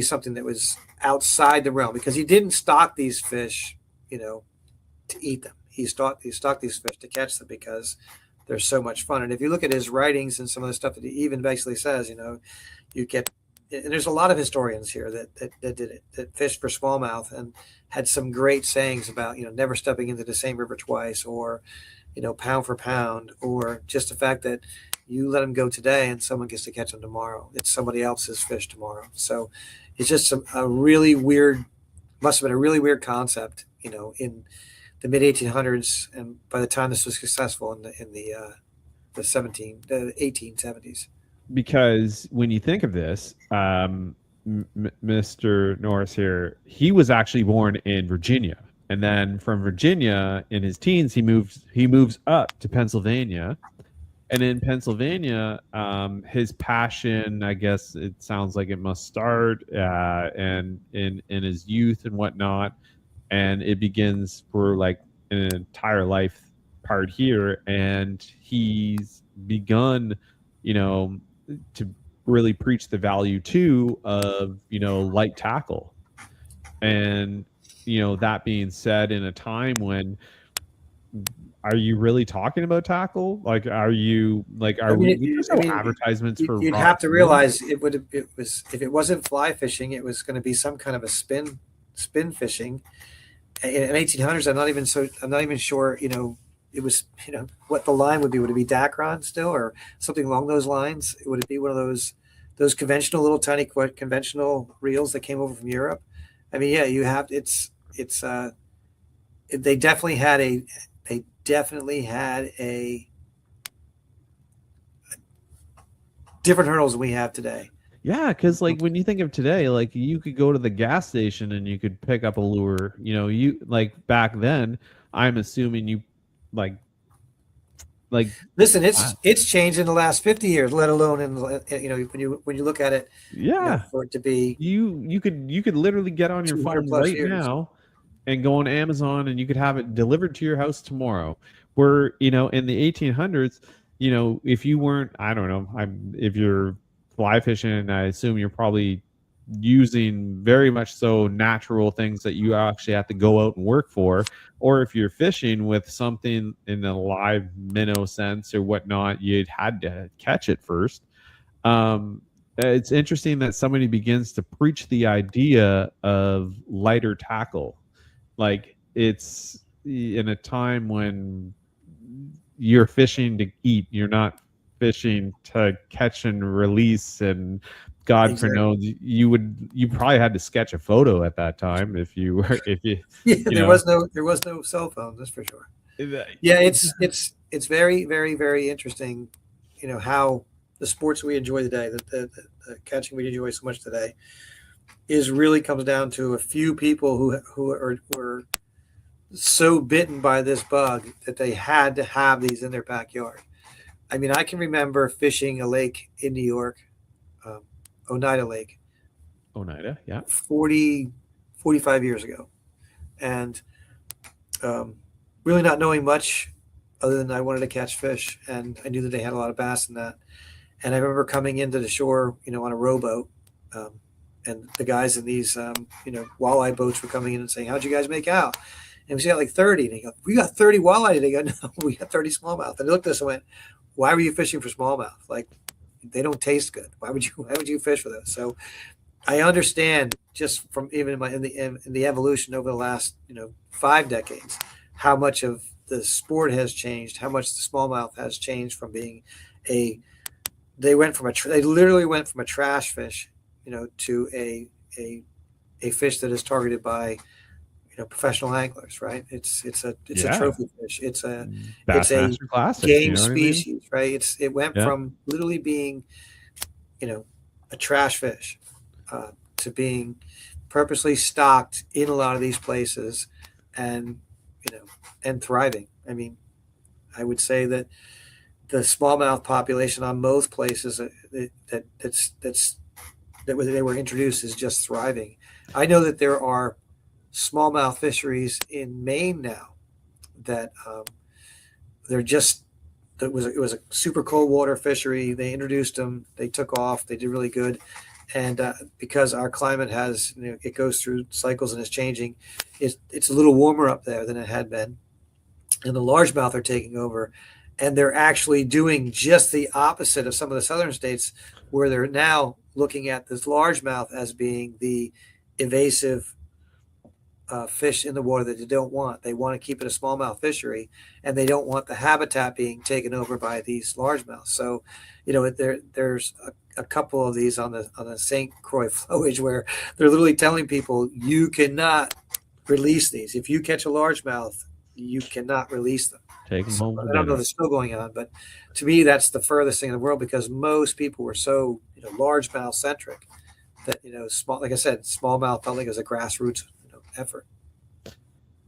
something that was outside the realm, because he didn't stock these fish, to eat them. He stocked these fish to catch them because they're so much fun. And if you look at his writings and some of the stuff that he even basically says, you get, and there's a lot of historians here that did it, that fished for smallmouth and had some great sayings about, never stepping into the same river twice, or, pound for pound, or just the fact that you let them go today and someone gets to catch them tomorrow. It's somebody else's fish tomorrow. So it's just a really weird, must have been a really weird concept, in the mid 1800s, and by the time this was successful in the 1870s. Because when you think of this, Mr. Norris here, he was actually born in Virginia, and then from Virginia in his teens he moves up to Pennsylvania, and in Pennsylvania, his passion, I guess it sounds like it must start and in his youth and whatnot. And it begins for like an entire life part here. And he's begun, to really preach the value too of, light tackle. And, that being said, in a time when are you really talking about tackle? Like, are you like, are I mean, we just have advertisements for you'd rod have to and reel? realize it was, if it wasn't fly fishing, it was going to be some kind of a spin fishing. In 1800s, I'm not even sure, it was, what the line would be. Would it be Dacron still, or something along those lines? Would it be one of those conventional little tiny conventional reels that came over from Europe? I mean, yeah, they definitely had a different hurdles than we have today. Yeah, because like when you think of today, like you could go to the gas station and you could pick up a lure. You like back then. I'm assuming you like like Listen, uh, it's changed in the last 50 years, let alone when you look at it, yeah. for it to be You could literally get on your 200 phone plus right years. now and go on Amazon and you could have it delivered to your house tomorrow. Where, in the 1800s, if you weren't, I don't know, if you're fly fishing, I assume you're probably using very much so natural things that you actually have to go out and work for. Or if you're fishing with something in a live minnow sense or whatnot, you'd had to catch it first. It's interesting that somebody begins to preach the idea of lighter tackle. Like it's in a time when you're fishing to eat, you're not fishing to catch and release. And God for Exactly. knows, you probably had to sketch a photo at that time if you were, if you, Yeah, you there know, was no cell phone, that's for sure. Yeah, it's very, very, very interesting, how the sports we enjoy today, the catching we enjoy so much today, is really comes down to a few people were so bitten by this bug that they had to have these in their backyard. I mean, I can remember fishing a lake in New York, um, Oneida Lake, Oneida, yeah. 45 years ago, and really not knowing much other than I wanted to catch fish, and I knew that they had a lot of bass in that. And I remember coming into the shore, on a rowboat, and the guys in these, walleye boats were coming in and saying, "How'd you guys make out?" And we got like 30. And they go, "We got 30 walleye today." They go, "No, we got 30 smallmouth." And they looked at us and went, "Why were you fishing for smallmouth? Like, they don't taste good. Why would you fish for those?" So I understand, just from even in the evolution over the last 5 decades, how much of the sport has changed, how much the smallmouth has changed from being they literally went from a trash fish, to a fish that is targeted by professional anglers, right? It's a Yeah. trophy fish. It's a Bassmaster Classics, game you know what I mean? species, right? It went Yeah. from literally being a trash fish, to being purposely stocked in a lot of these places, and and thriving. I mean, I would say that the smallmouth population on most places that they were introduced is just thriving. I know that there are smallmouth fisheries in Maine now that they're just it was a super cold water fishery. They introduced them. They took off. They did really good. And because our climate has, it goes through cycles and is changing, it's a little warmer up there than it had been. And the largemouth are taking over. And they're actually doing just the opposite of some of the southern states, where they're now looking at this largemouth as being the invasive fish in the water that they don't want. They want to keep it a smallmouth fishery, and they don't want the habitat being taken over by these largemouths. So, there's a couple of these on the St. Croix flowage where they're literally telling people, you cannot release these. If you catch a largemouth, you cannot release them. Take them home for I don't know if dinner. it's still going on, but to me, that's the furthest thing in the world, because most people were so largemouth centric that small. Like I said, smallmouth felt like it was a grassroots effort.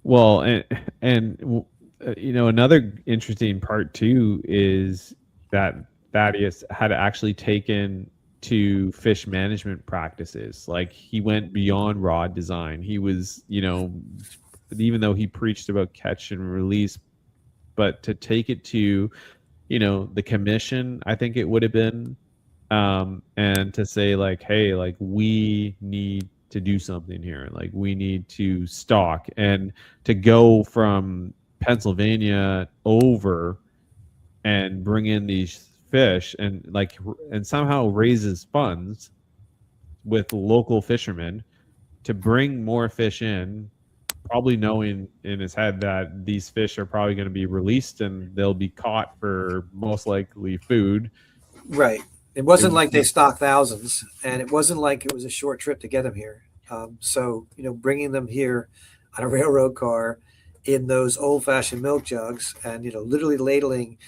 Well, and another interesting part too is that Thaddeus had actually taken to fish management practices. Like he went beyond rod design. He was, even though he preached about catch and release, but to take it to, the commission, I think it would have been, and to say like, hey, like we need to do something here. Like we need to stock, and to go from Pennsylvania over and bring in these fish and somehow raises funds with local fishermen to bring more fish in, probably knowing in his head that these fish are probably going to be released and they'll be caught for most likely food. Right. It wasn't like they stocked thousands, and it wasn't like it was a short trip to get them here. So, bringing them here on a railroad car in those old-fashioned milk jugs, and literally ladling,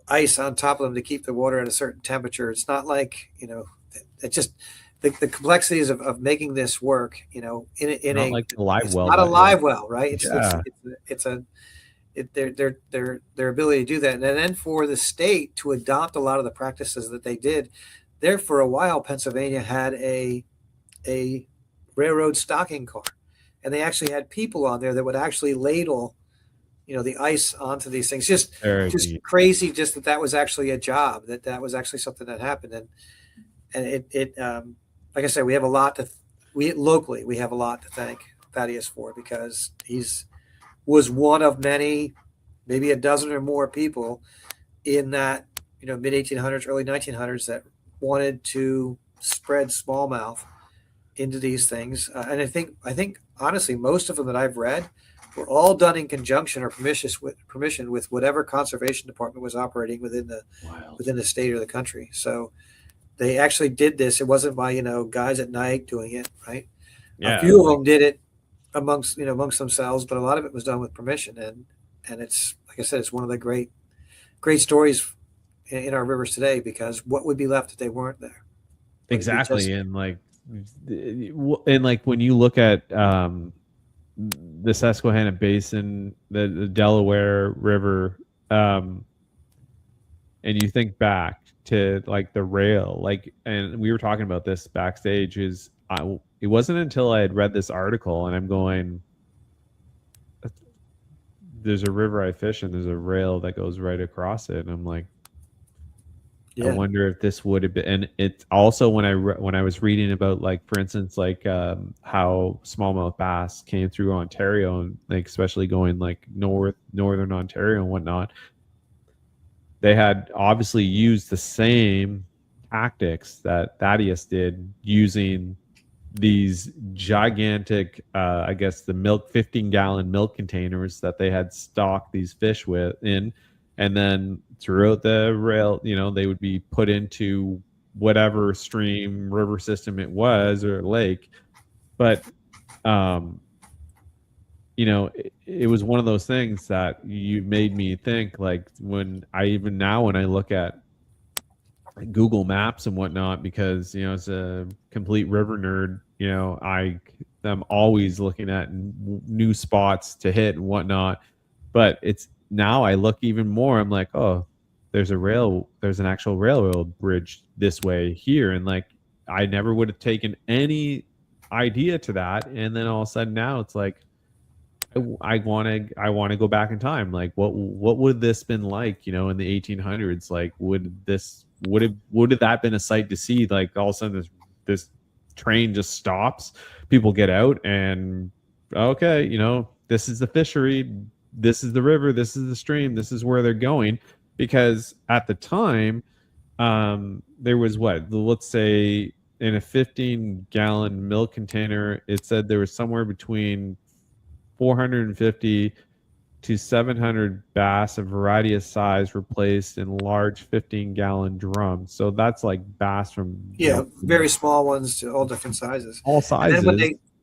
ice on top of them to keep the water at a certain temperature. It's not like it just the complexities of making this work. Not like a live well. Not a live well, right? It's their ability to do that, and then for the state to adopt a lot of the practices that they did there. For a while, Pennsylvania had a railroad stocking car, and they actually had people on there that would actually ladle the ice onto these things. Just crazy, just that was actually a job, that was actually something that happened. And it like I said, we have a lot to thank Thaddeus for, because was one of many, maybe a dozen or more people in that mid 1800s, early 1900s that wanted to spread smallmouth into these things. And I think honestly, most of them that I've read were all done in conjunction or permission with whatever conservation department was operating within the state or the country. So they actually did this. It wasn't by guys at night doing it, right? Yeah, a few of them did it amongst themselves, but a lot of it was done with permission. And it's, like I said, it's one of the great stories in our rivers today, because what would be left if they weren't there? Exactly. And when you look at the Susquehanna Basin, the Delaware River, and you think back to the rail, and we were talking about this backstage, it wasn't until I had read this article and I'm going, there's a river I fish and there's a rail that goes right across it, and I'm like, I wonder if this would have been. And it's also when I was reading about, for instance, how smallmouth bass came through Ontario, and especially going northern Ontario and whatnot, they had obviously used the same tactics that Thaddeus did, using these gigantic, I guess the 15-gallon milk containers that they had stocked these fish in. And then throughout the rail, they would be put into whatever stream, river system it was, or lake. But, it was one of those things that you made me think, when I look at Google Maps and whatnot, because, as a complete river nerd, I'm always looking at new spots to hit and whatnot. But now I look even more, I'm like, oh, there's an actual railroad bridge this way here. And I never would have taken any idea to that. And then all of a sudden now it's like, I want to go back in time. What would this been like, in the 1800s? Would have that been a sight to see? All of a sudden this train just stops, people get out, and okay, this is the fishery, this is the river, this is the stream, this is where they're going. Because at the time, there was let's say in a 15-gallon milk container, it said there was somewhere between 450 to 700 bass, a variety of size, were placed in large 15-gallon drums. So that's bass from very small ones to all different sizes, all sizes.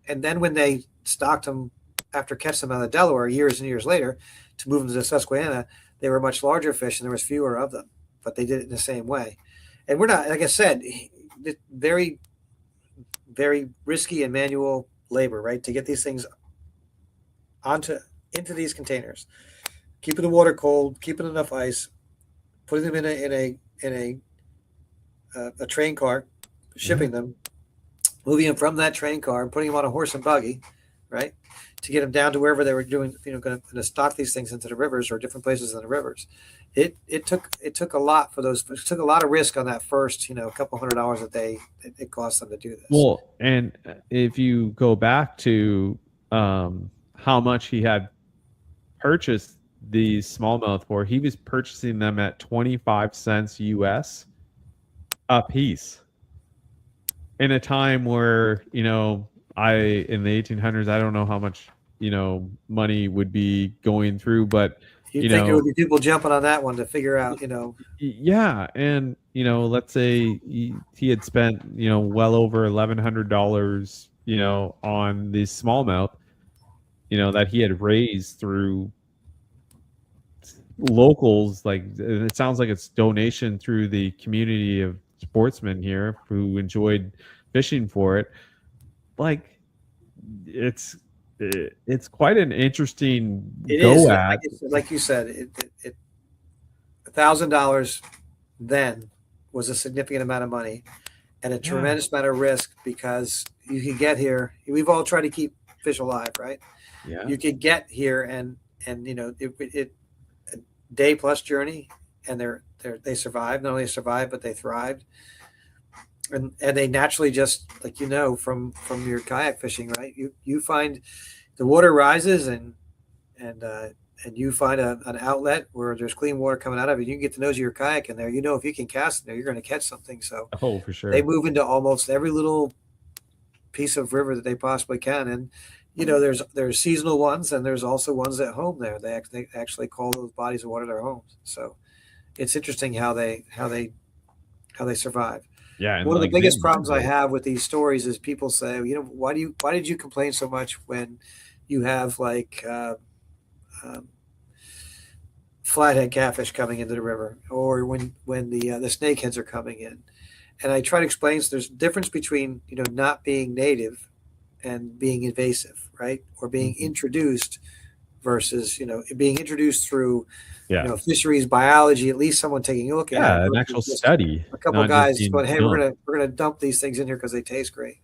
And then when they stocked them after catching them out of the Delaware years and years later to move them to the Susquehanna, they were much larger fish and there was fewer of them. But they did it in the same way. And we're not, like I said, very, very risky and manual labor, right, to get these things into these containers, keeping the water cold, keeping enough ice, putting them in a train car, shipping them, moving them from that train car and putting them on a horse and buggy, right, to get them down to wherever they were doing, going to stock these things into the rivers or different places in the rivers. It took a lot for those. It took a lot of risk on that first, a couple $100 a day it cost them to do this. Well, and if you go back to how much he had purchased these smallmouth for, he was purchasing them at 25 cents US a piece in a time where, you know, in the 1800s, I don't know how much, you know, money would be going through, but You'd you think there know, would be people jumping on that one to figure out, you know. yeah, and you know, let's say he had spent, you know, well over $1,100, you know, on these smallmouth, you know, that he had raised through locals. Like, it sounds like it's donation through the community of sportsmen here who enjoyed fishing for it. Like, it's it's quite an interesting It is, go at. like you said, it $1,000 then was a significant amount of money and a tremendous amount of risk, because you could get here. We've all tried to keep fish alive, right? Yeah, You could get here and you know, it a day plus journey, and they survived. Not only survived, but they thrived. And they naturally, just like, you know, from your kayak fishing, right? You find the water rises, and you find an outlet where there's clean water coming out of it. You can get the nose of your kayak in there. You know, if you can cast in there, you're going to catch something. So oh, for sure. they move into almost every little piece of river that they possibly can. And you know, there's seasonal ones, and there's also ones at home there. They actually call those bodies of water their homes. So it's interesting how they survive. Yeah, and One of the like biggest problems I have with these stories is people say, you know, why did you complain so much when you have like flathead catfish coming into the river, or when the snakeheads are coming in? And I try to explain, so there's a difference between, you know, not being native and being invasive, right? Or being introduced versus, you know, being introduced through, you know, fisheries biology, at least someone taking a look at it. An actual study. A couple of guys going, hey, we're gonna dump these things in here because they taste great.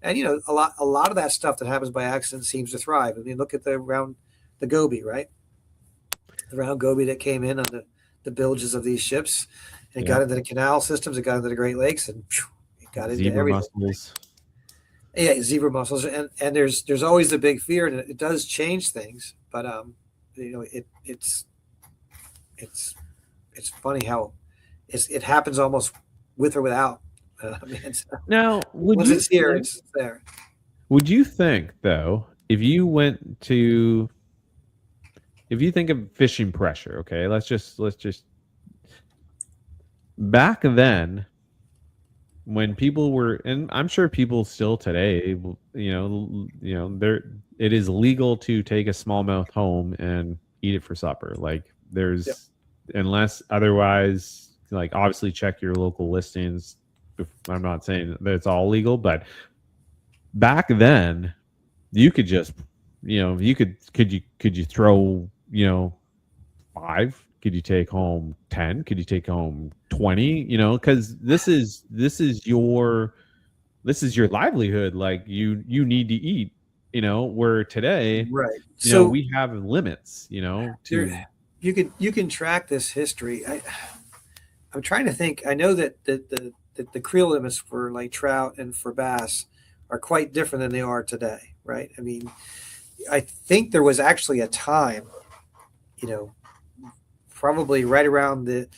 And you know, a lot of that stuff that happens by accident seems to thrive. I mean, look at the goby, right? The round goby that came in on the bilges of these ships, and it got into the canal systems, it got into the Great Lakes, and it got into everything. Mussels. Yeah, zebra mussels, and there's always the big fear, and it does change things. But you know, it's funny how it happens almost with or without. I mean, now, once it's here, it's there. Would you think, though, if you think of fishing pressure, okay, let's just back then, when people were, and I'm sure people still today, you know, it is legal to take a smallmouth home and eat it for supper. Like, there's, unless otherwise, like, obviously check your local listings. I'm not saying that it's all legal, but back then, you could just, you know, could you throw, you know, 5? Could you take home 10? Could you take home 20? You know, because this is your livelihood. Like, you need to eat. You know, where today, right? You know, we have limits. You know, you can track this history. I'm trying to think. I know that the creel limits for like trout and for bass are quite different than they are today, right? I mean, I think there was actually a time, you know, probably right around when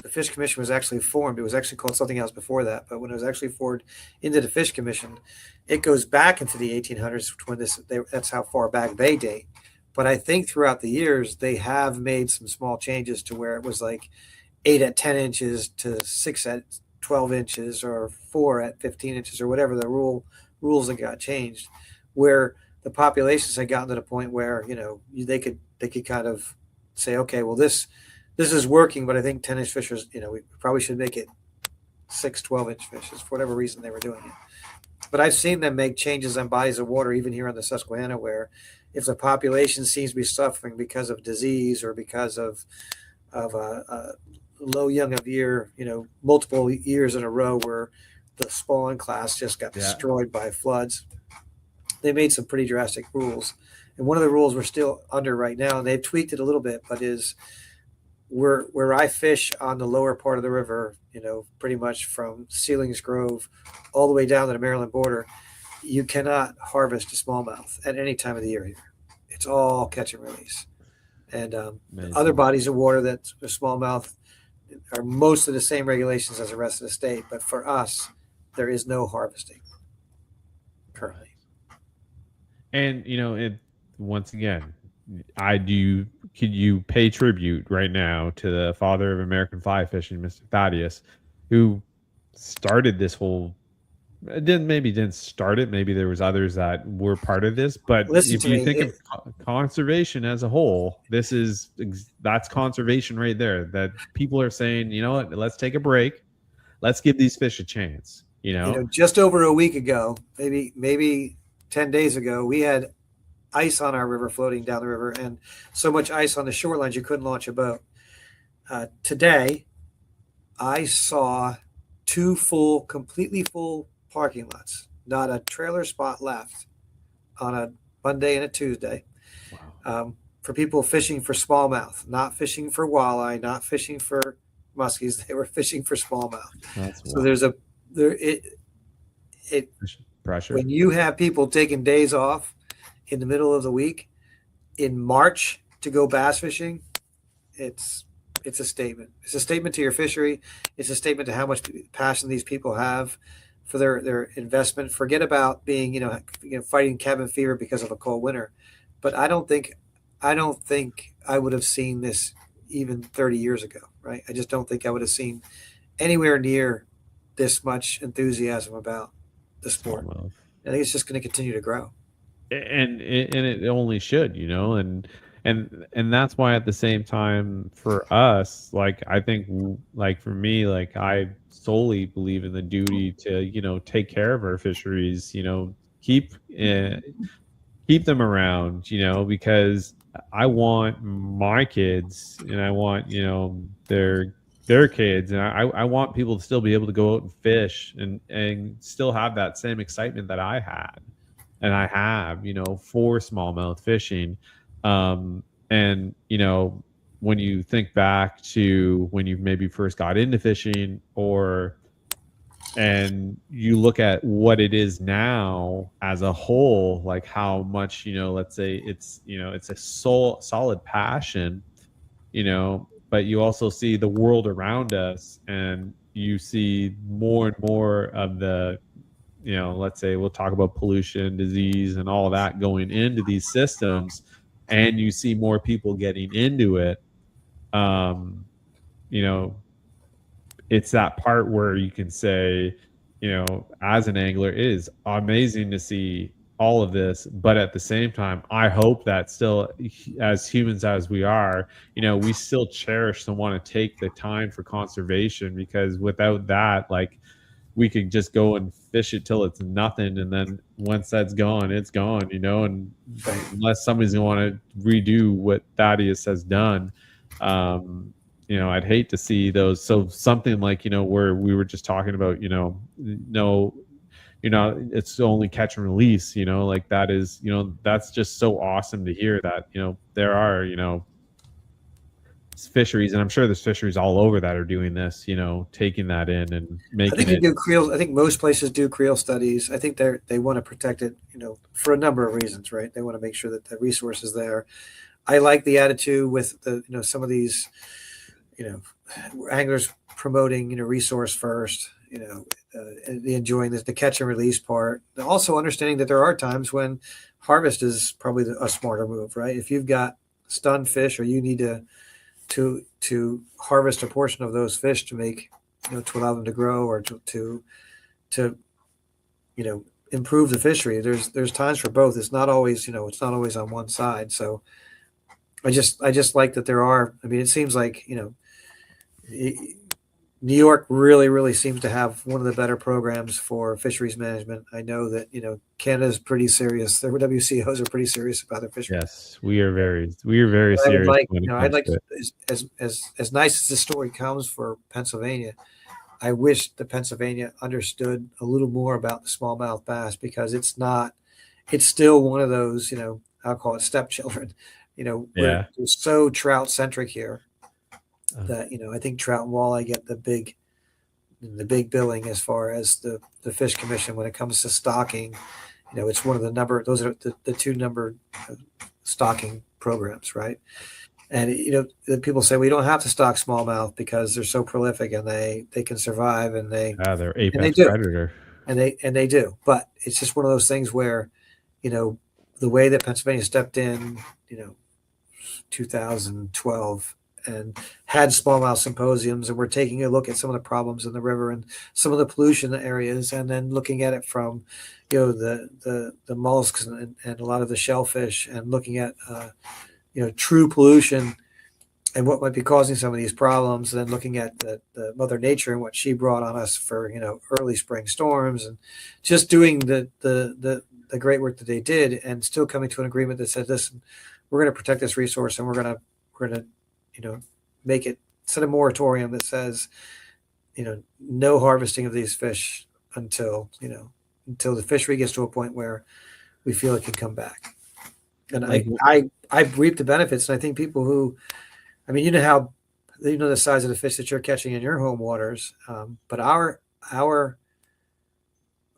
the Fish Commission was actually formed. It was actually called something else before that, but when it was actually formed into the Fish Commission, it goes back into the 1800s when that's how far back they date. But I think throughout the years, they have made some small changes to where it was like 8 at 10 inches to 6 at 12 inches or 4 at 15 inches or whatever the rules that got changed, where the populations had gotten to the point where, you know, they could kind of say, okay, well, this is working, but I think 10-inch fishers, you know, we probably should make it 6 12-inch fishes for whatever reason they were doing it. But I've seen them make changes on bodies of water, even here on the Susquehanna, where if the population seems to be suffering because of disease or because of low young of year, you know, multiple years in a row where the spawn class just got destroyed by floods, they made some pretty drastic rules. And one of the rules we're still under right now, and they've tweaked it a little bit, but is where I fish on the lower part of the river, you know, pretty much from Sealings Grove all the way down to the Maryland border, you cannot harvest a smallmouth at any time of the year here. It's all catch and release. And other bodies of water that are smallmouth are most of the same regulations as the rest of the state. But for us, there is no harvesting currently. And once again, could you pay tribute right now to the father of American fly fishing, Mr. Thaddeus, who started this whole didn't start it. Maybe there was others that were part of this, but if you think of conservation as a whole, that's conservation right there. That people are saying, you know what, let's take a break. Let's give these fish a chance. Just over a week ago, maybe 10 days ago, we had ice on our river floating down the river, and so much ice on the shorelines you couldn't launch a boat. Today, I saw 2 completely full parking lots, not a trailer spot left on a Monday and a Tuesday. Wow. For people fishing for smallmouth, not fishing for walleye, not fishing for muskies. They were fishing for smallmouth. So there's pressure. When you have people taking days off in the middle of the week in March to go bass fishing, it's a statement. It's a statement to your fishery. It's a statement to how much passion these people have for their investment. Forget about being, fighting cabin fever because of a cold winter. But I don't think I would have seen this even 30 years ago, right? I just don't think I would have seen anywhere near this much enthusiasm about the sport. I think it's just going to continue to grow. And it only should, and that's why at the same time for us, like, I think, like, for me, like, I solely believe in the duty to take care of our fisheries, keep them around, because I want my kids and I want their kids, and I want people to still be able to go out and fish and still have that same excitement that I had and I have for smallmouth fishing. And when you think back to when you maybe first got into fishing, and you look at what it is now as a whole, like how much, let's say it's a solid passion, but you also see the world around us, and you see more and more of the, let's say we'll talk about pollution, disease, and all that going into these systems, and you see more people getting into it. It's that part where you can say, as an angler, it is amazing to see all of this, but at the same time, I hope that still, as humans as we are, we still cherish and want to take the time for conservation, because without that, like, we could just go and fish it till it's nothing, and then once that's gone, it's gone, and unless somebody's gonna want to redo what Thaddeus has done, I'd hate to see those. So something like, where we were just talking about, it's only catch and release, like that is, that's just so awesome to hear that, there are, fisheries, and I'm sure there's fisheries all over that are doing this, taking that in and making I think they do creel. I think most places do creel studies. I think they want to protect it, for a number of reasons, right? They want to make sure that the resource is there. I like the attitude with the, some of these, anglers promoting, resource first, enjoying the catch and release part. Also understanding that there are times when harvest is probably a smarter move, right? If you've got stunned fish, or you need to harvest a portion of those fish to make, to allow them to grow, or to improve the fishery. There's times for both. It's not always, it's not always on one side. So I just like that there are. I mean, it seems like, New York really, really seems to have one of the better programs for fisheries management. I know that, Canada's pretty serious. Their WCOs are pretty serious about their fisheries. Yes, we are very serious. I'd like to, as nice as the story comes for Pennsylvania, I wish that Pennsylvania understood a little more about the smallmouth bass, because it's still one of those, I'll call it stepchildren, we're so trout centric here that, I think trout and walleye get the big the big billing as far as the Fish Commission when it comes to stocking. It's one of those are the two number stocking programs, right? And the people say we don't have to stock smallmouth because they're so prolific and they can survive, and they're and they apex do, predator. and they do. But it's just one of those things where, the way that Pennsylvania stepped in, 2012, and had smallmouth symposiums, and we're taking a look at some of the problems in the river and some of the pollution areas, and then looking at it from, the mollusks and a lot of the shellfish, and looking at true pollution and what might be causing some of these problems, and then looking at the Mother Nature and what she brought on us for early spring storms, and just doing the great work that they did, and still coming to an agreement that said, listen, we're going to protect this resource, and we're going to make it, set a moratorium that says no harvesting of these fish until the fishery gets to a point where we feel it can come back. And I've reaped the benefits, and I think people who, the size of the fish that you're catching in your home waters, but our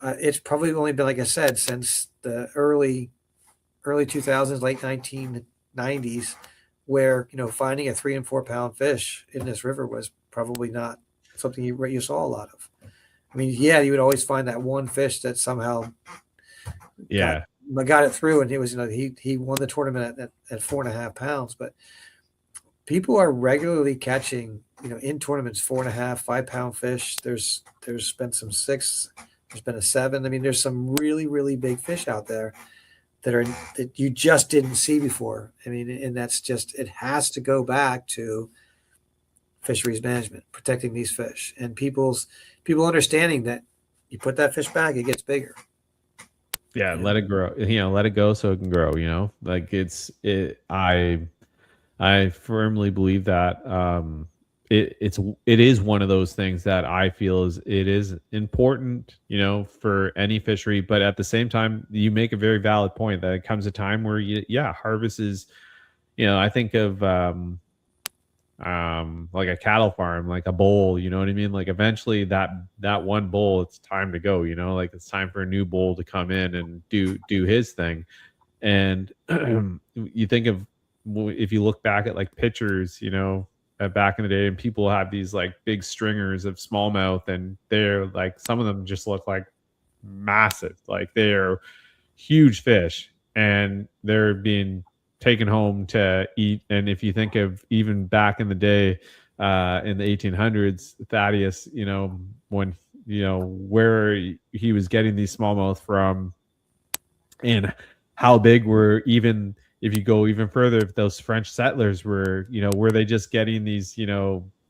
it's probably only been, like I said, since the early 2000s, late 1990s, where finding a 3 and 4 pound fish in this river was probably not something you saw a lot of. You would always find that one fish that somehow got it through, and it was he won the tournament at 4.5 pounds. But people are regularly catching in tournaments 4.5, 5 pound fish. There's been some 6, there's been a 7. There's some really, really big fish out there that you just didn't see before. And that's just, it has to go back to fisheries management, protecting these fish, and people understanding that you put that fish back, it gets bigger. Yeah, let it grow. Let it go so it can grow. Like I firmly believe that it is one of those things that I feel it is important, for any fishery. But at the same time, you make a very valid point that it comes a time where harvest is, I think of like a cattle farm, like a bull, you know what I mean? Like eventually that one bull, it's time to go, like it's time for a new bull to come in and do his thing. And you think of, if you look back at like pictures, back in the day, and people have these like big stringers of smallmouth, and they're like, some of them just look like massive, like they're huge fish, and they're being taken home to eat. And if you think of even back in the day, in the 1800s, Thaddeus, when where he was getting these smallmouth from, and how big were, even if you go even further, if those French settlers were, were they just getting these,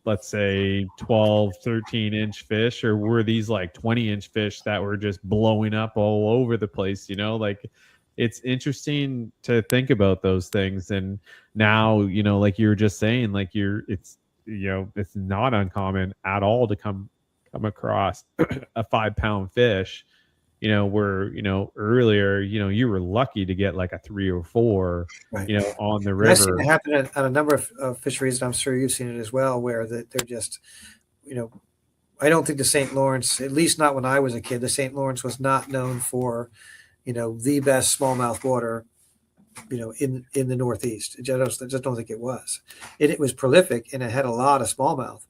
let's say 12, 13-inch fish, or were these like 20-inch fish that were just blowing up all over the place? Like, it's interesting to think about those things. And now, like you were just saying, like it's not uncommon at all to come across a 5 pound fish, where, earlier, you were lucky to get like a 3 or 4, right, on the river. I've seen it happen at a number of fisheries, and I'm sure you've seen it as well, where they're just, I don't think the St. Lawrence, at least not when I was a kid, the St. Lawrence was not known for, the best smallmouth water, in the Northeast. I just don't think it was. It was prolific, and it had a lot of smallmouth,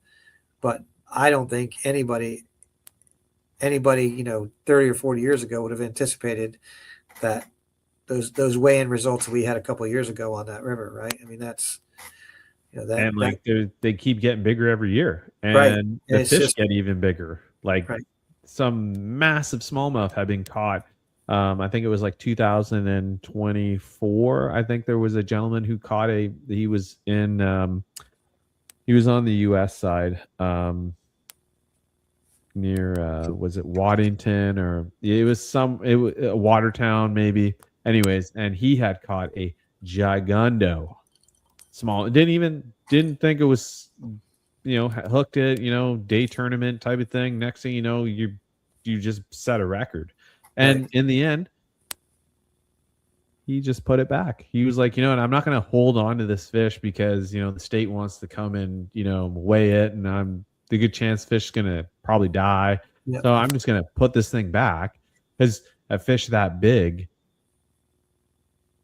but I don't think anybody 30 or 40 years ago would have anticipated that those weigh-in results that we had a couple of years ago on that river, right? That's they keep getting bigger every year, and right. The fish get even bigger. Like, right, some massive smallmouth have been caught. I think it was like 2024. I think there was a gentleman who caught he was on the U.S. side, near was it Waddington, or it was Watertown maybe. Anyways, and he had caught a gigundo small. Didn't think it was, hooked it, day tournament type of thing. Next thing you know, you just set a record. And in the end, he just put it back. He was like, and I'm not going to hold on to this fish because, the state wants to come and, weigh it. And the good chance fish is going to probably die. Yep. So I'm just going to put this thing back, because a fish that big,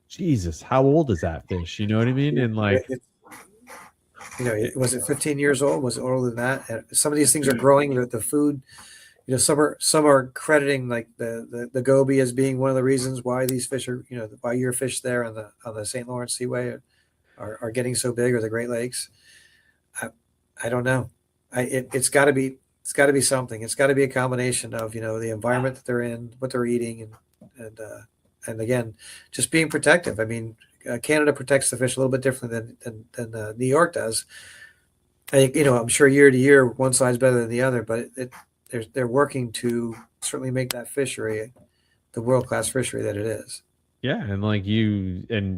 Jesus, how old is that fish? You know what I mean? And like, Was it 15 years old? Was it older than that? And some of these things are growing. The food, some are crediting like the goby as being one of the reasons why these fish are, why your fish there on the St. Lawrence Seaway are getting so big, or the Great Lakes. I don't know. It's got to be something. It's got to be a combination of the environment that they're in, what they're eating, and again, just being protective. I mean, Canada protects the fish a little bit differently than New York does. I think I'm sure year to year one side's better than the other, but they're working to certainly make that fishery the world-class fishery that it is. yeah, and like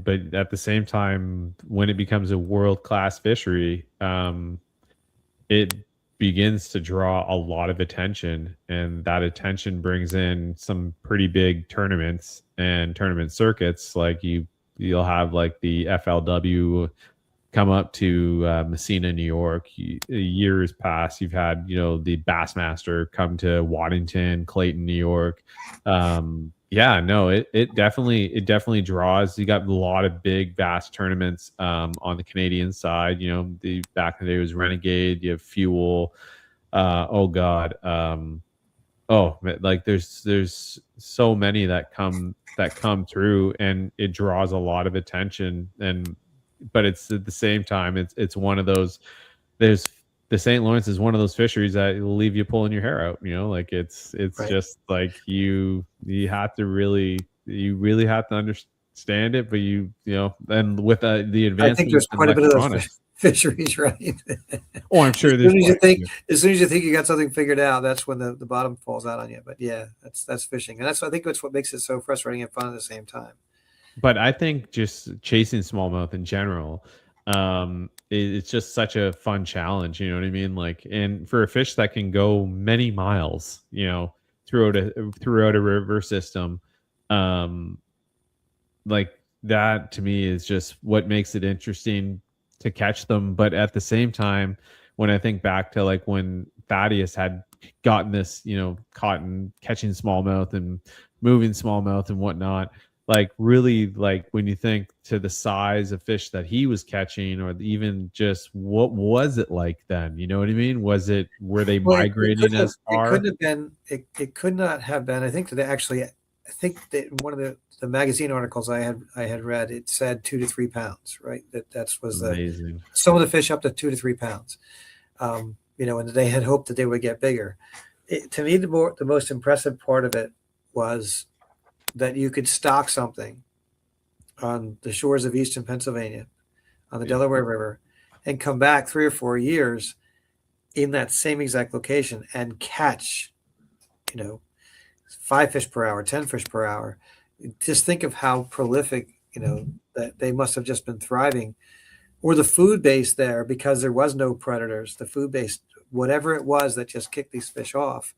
but at the same time, when it becomes a world-class fishery, it begins to draw a lot of attention, and that attention brings in some pretty big tournaments and tournament circuits. Like you'll have like the FLW come up to Messina, New York. Years past, you've had the Bassmaster come to Waddington, Clayton, New York. Yeah, no, it definitely draws. You got a lot of big bass tournaments on the Canadian side. The back in the day was Renegade. You have Fuel. Like there's so many that come through, and it draws a lot of attention. But it's at the same time, it's one of those. The St. Lawrence is one of those fisheries that will leave you pulling your hair out. Like it's right. Just like you have to really have to understand it. But and with the advancement, I think there's quite a bit of those fisheries, right? Oh, I'm sure. As soon as you think you got something figured out, that's when the bottom falls out on you. But yeah, that's fishing, and I think that's what makes it so frustrating and fun at the same time. But I think just chasing smallmouth in general, it's just such a fun challenge. You know what I mean? Like, and for a fish that can go many miles, throughout a river system, like that to me is just what makes it interesting to catch them. But at the same time, when I think back to like when Thaddeus had gotten this, catching smallmouth and moving smallmouth and whatnot, like really, like when you think to the size of fish that he was catching, or even just what was it like then? You know what I mean? Were they migrating as far? It couldn't have been. It could not have been. I think I think that one of the magazine articles I had read, it said 2 to 3 pounds, right? That was amazing. Some of the fish up to 2 to 3 pounds. And they had hoped that they would get bigger. To me, the most impressive part of it was that you could stock something on the shores of eastern Pennsylvania, on the Delaware River, and come back 3 or 4 years in that same exact location and catch, 5 fish per hour, 10 fish per hour. Just think of how prolific, that they must have just been thriving. Or the food base there, because there was no predators, the food base, whatever it was that just kicked these fish off.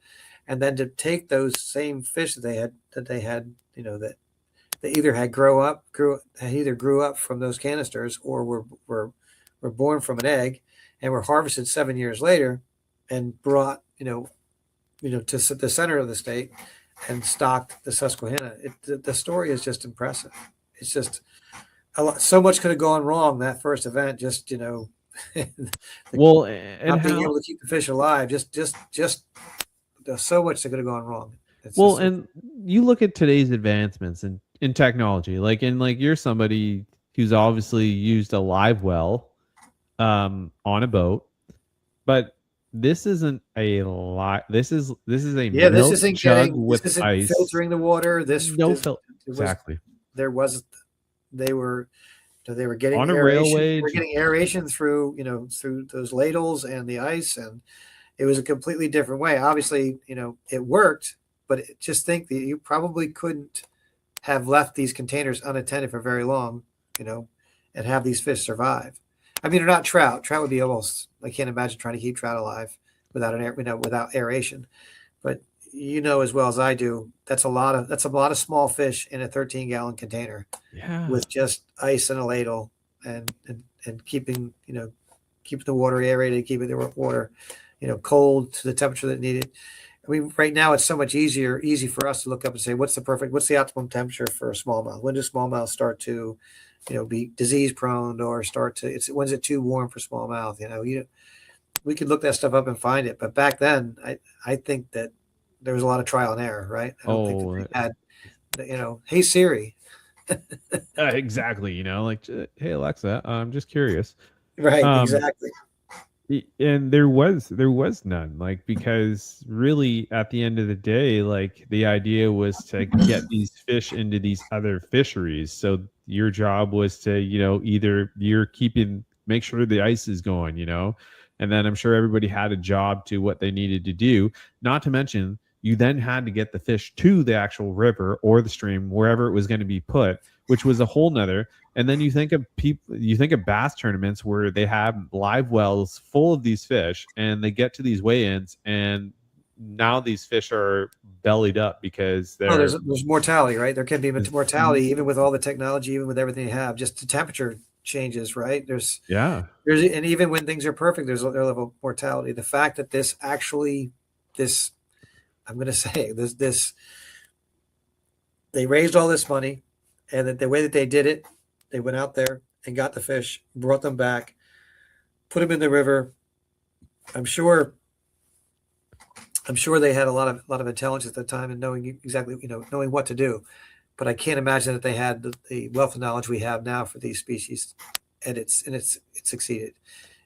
And then to take those same fish that they had, that they either had grew up from those canisters, or were born from an egg and were harvested 7 years later and brought, to the center of the state and stocked the Susquehanna. The story is just impressive. It's just so much could have gone wrong that first event. Just, well, and not being able to keep the fish alive, just there's so much that could have gone wrong. And you look at today's advancements in technology, like you're somebody who's obviously used a live well on a boat, but this isn't a lot. This is a this isn't jug with this isn't ice, filtering the water. Exactly. They were getting on a aeration. railway. They were getting aeration through those ladles and the ice, and it was a completely different way. Obviously, it worked, but just think that you probably couldn't have left these containers unattended for very long, and have these fish survive. I mean, they're not trout. Trout would be almost, I can't imagine trying to keep trout alive without without aeration. But as well as I do, that's a lot of small fish in a 13-gallon container, with just ice and a ladle and keeping the water aerated, keeping the water, cold to the temperature that needed. I mean, right now it's so much easy for us to look up and say, what's the optimum temperature for a smallmouth? When do smallmouth start to, be disease prone or when's it too warm for smallmouth? We could look that stuff up and find it. But back then, I think that there was a lot of trial and error, right? I don't think that they had, hey Siri. Exactly. Like, hey Alexa, I'm just curious. Right, exactly. And there was none, like, because really at the end of the day, like, the idea was to get these fish into these other fisheries. So your job was to, either make sure the ice is going, and then I'm sure everybody had a job to what they needed to do. Not to mention, you then had to get the fish to the actual river or the stream, wherever it was going to be put, which was a whole nother. And then you think of bass tournaments where they have live wells full of these fish, and they get to these weigh-ins, and now these fish are bellied up because there's mortality, right? There can be mortality even with all the technology, even with everything you have. Just the temperature changes, right? There's and even when things are perfect, there's a level of mortality. The fact that I'm going to say this, they raised all this money, and that the way that they did it, they went out there and got the fish, brought them back, put them in the river. I'm sure they had a lot of intelligence at the time and knowing exactly, knowing what to do. But I can't imagine that they had the wealth of knowledge we have now for these species, and it succeeded.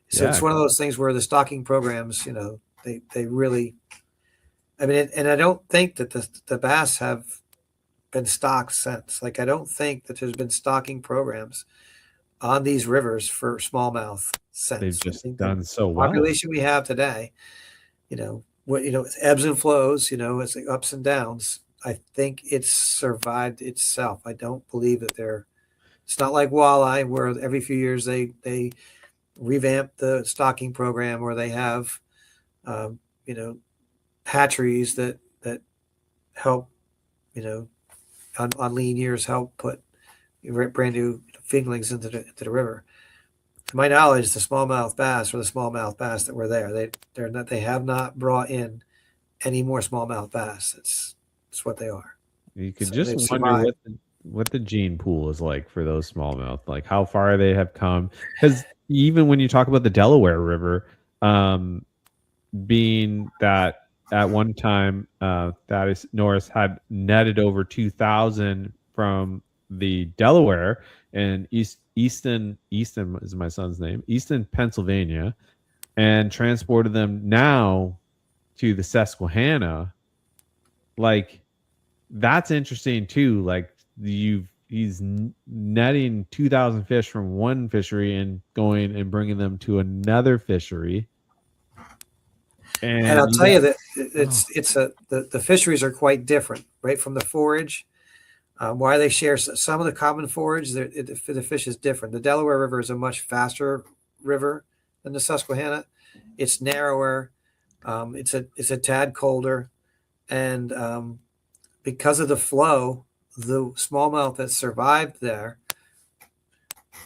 So it's one of those things where the stocking programs, they really, I mean, and I don't think that the bass have been stocked since. Like, I don't think that there's been stocking programs on these rivers for smallmouth since. They've just done so well. Population we have today, it's ebbs and flows, it's like ups and downs. I think it's survived itself. I don't believe that it's not like walleye where every few years they revamp the stocking program, or they have, hatcheries that help, on lean years, help put brand new fingerlings into the river. To my knowledge, the smallmouth bass that were there, they have not brought in any more smallmouth bass. It's what they are. You could just wonder what the gene pool is like for those smallmouth, like how far they have come. Because even when you talk about the Delaware River, being that at one time, Thaddeus Norris had netted over 2,000 from the Delaware and Easton is my son's name, Easton, Pennsylvania, and transported them now to the Susquehanna. Like, that's interesting too. Like, he's netting 2,000 fish from one fishery and going and bringing them to another fishery. And I'll tell you that the fisheries are quite different, right, from the forage. Why they share some of the common forage, the fish is different. The Delaware River is a much faster river than the Susquehanna. It's narrower. It's a tad colder, and because of the flow, the smallmouth that survived there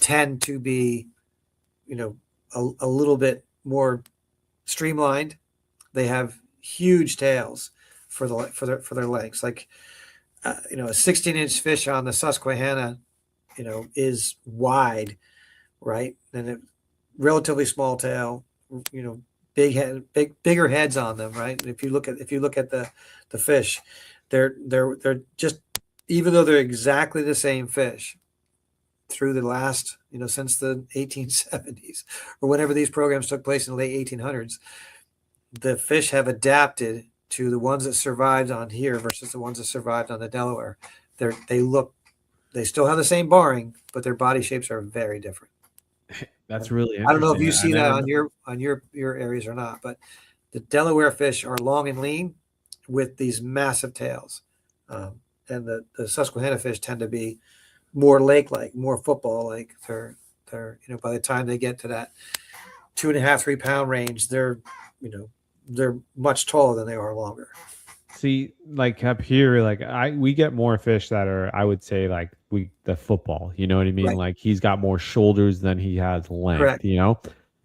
tend to be, a little bit more streamlined. They have huge tails for their lengths. Like, a 16-inch fish on the Susquehanna, is wide, right? And a relatively small tail, bigger heads on them, right? And if you look at the fish, they're just, even though they're exactly the same fish through the last, since the 1870s or whenever these programs took place in the late 1800s, the fish have adapted to the ones that survived on here versus the ones that survived on the Delaware. They still have the same barring, but their body shapes are very different. That's really interesting. I don't know if you see that on your areas or not, but the Delaware fish are long and lean with these massive tails. And the Susquehanna fish tend to be more lake-like, more football-like. They're by the time they get to that 2.5-3 pound range, they're much taller than they are longer. See, like up here, like we get more fish that are, I would say, like the football, you know what I mean? Right. Like, he's got more shoulders than he has length. Correct.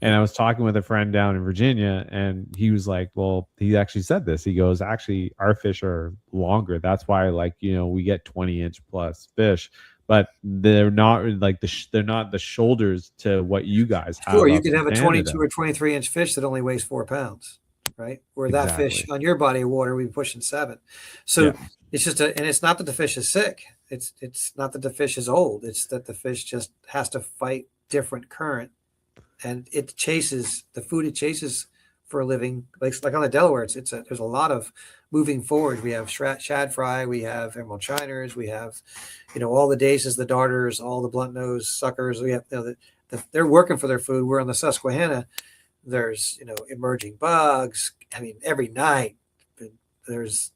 And I was talking with a friend down in Virginia, and he was like, well, he actually said this. He goes, actually, our fish are longer. That's why, like, we get 20-inch plus fish, but they're not like they're not the shoulders to what you guys have. Sure, you up could in have a Canada. 22 or 23-inch fish that only weighs 4 pounds, right? Where that fish Exactly. on your body of water, we'd be pushing 7. So Yeah. it's just and it's not that the fish is sick. It's not that the fish is old. It's that the fish just has to fight different current, and it chases the food it chases for a living. Like on the Delaware, there's a lot of moving forward. We have shad fry, we have emerald shiners, we have, all the daces, the darters, all the blunt nose suckers. We have, they're working for their food. We're on the Susquehanna. There's, emerging bugs. I mean, every night there's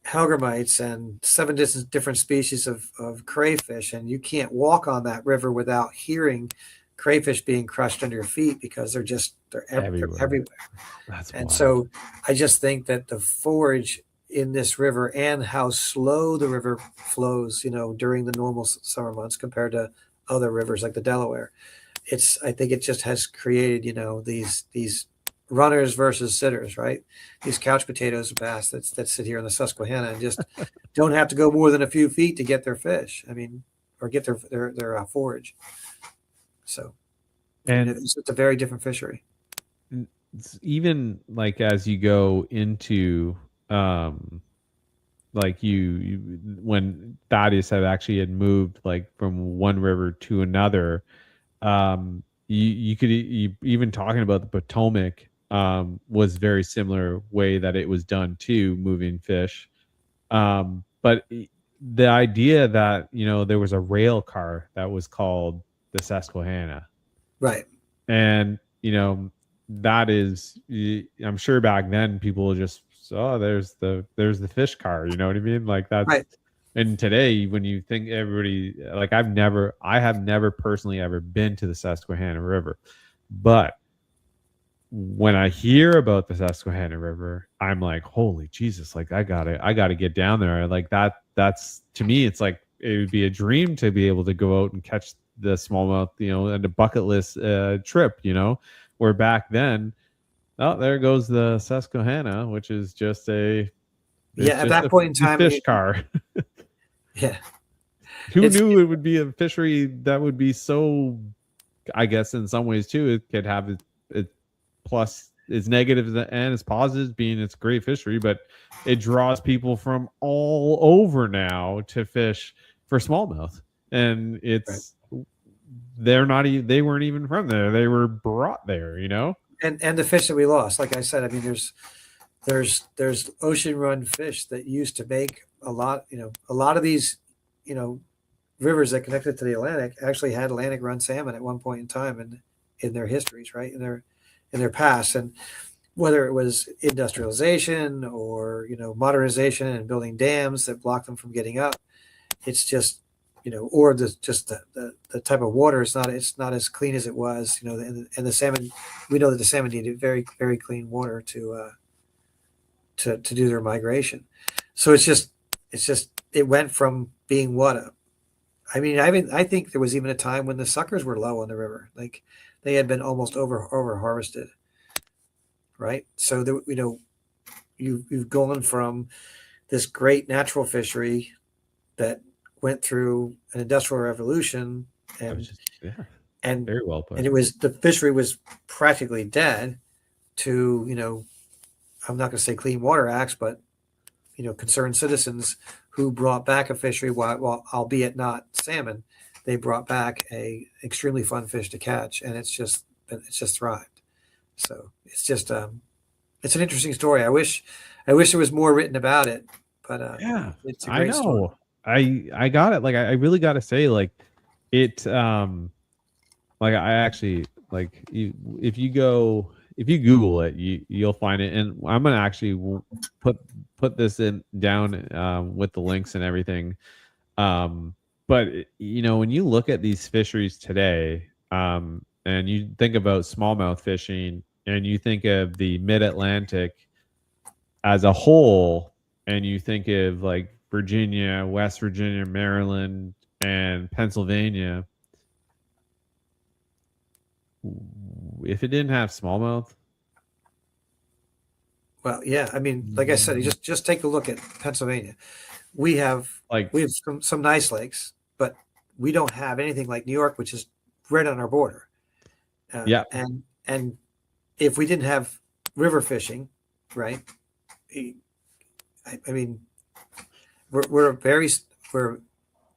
hellgrammites and 7 different species of crayfish, and you can't walk on that river without hearing crayfish being crushed under your feet because they're everywhere. That's and wild. So I just think that the forage in this river and how slow the river flows, during the normal summer months compared to other rivers like the Delaware, I think it just has created, these runners versus sitters, right? These couch potatoes of bass that sit here in the Susquehanna and just don't have to go more than a few feet to get their fish. I mean, or get their forage. So, and it's a very different fishery. Even like as you go into like you when Thaddeus had moved like from one river to another, you could even talking about the Potomac was very similar way that it was done too, moving fish. But the idea that there was a rail car that was called the Susquehanna, right? And that is, I'm sure back then people just there's the fish car, you know what I mean? Like that's right. And today, when you think everybody, like I have never personally ever been to the Susquehanna River, but when I hear about the Susquehanna River, I'm like, holy Jesus, like I gotta get down there. Like that's to me, it's like it would be a dream to be able to go out and catch the smallmouth, and a bucket list trip, where back then, oh, there goes the Susquehanna, which is just at that point in time, fish car. Yeah. Who knew it would be a fishery that would be so, I guess in some ways too, it could have it plus its negatives and its positives, being it's a great fishery, but it draws people from all over now to fish for smallmouth. And it's they weren't even from there. They were brought there, And the fish that we lost, like I said, I mean, there's ocean run fish that used to make a lot of these, rivers that connected to the Atlantic actually had Atlantic run salmon at one point in time in their histories, right? In their past. And whether it was industrialization or, modernization and building dams that blocked them from getting up, it's just, or the type of water it's not as clean as it was, and the salmon, we know that the salmon needed very, very clean water to do their migration. So it went from being I think there was even a time when the suckers were low on the river, like they had been almost over harvested, right? So you've gone from this great natural fishery that went through an industrial revolution, and very well put. And the fishery was practically dead to, I'm not going to say clean water acts, but concerned citizens who brought back a fishery, while albeit not salmon, they brought back a extremely fun fish to catch, and it's just thrived. So it's just it's an interesting story. I wish there was more written about it, but it's a great story. I got it. Like I really got to say, like it like I actually like if you Google it, you'll find it, and I'm gonna actually put this in down with the links and everything. But when you look at these fisheries today, and you think about smallmouth fishing, and you think of the Mid-Atlantic as a whole, and you think of like Virginia, West Virginia, Maryland, and Pennsylvania, If it didn't have smallmouth, Well, yeah. I mean, like I said, you just take a look at Pennsylvania. We have like we have some nice lakes, but we don't have anything like New York, which is right on our border. yeah, And if we didn't have river fishing, right? I mean, we're a very we're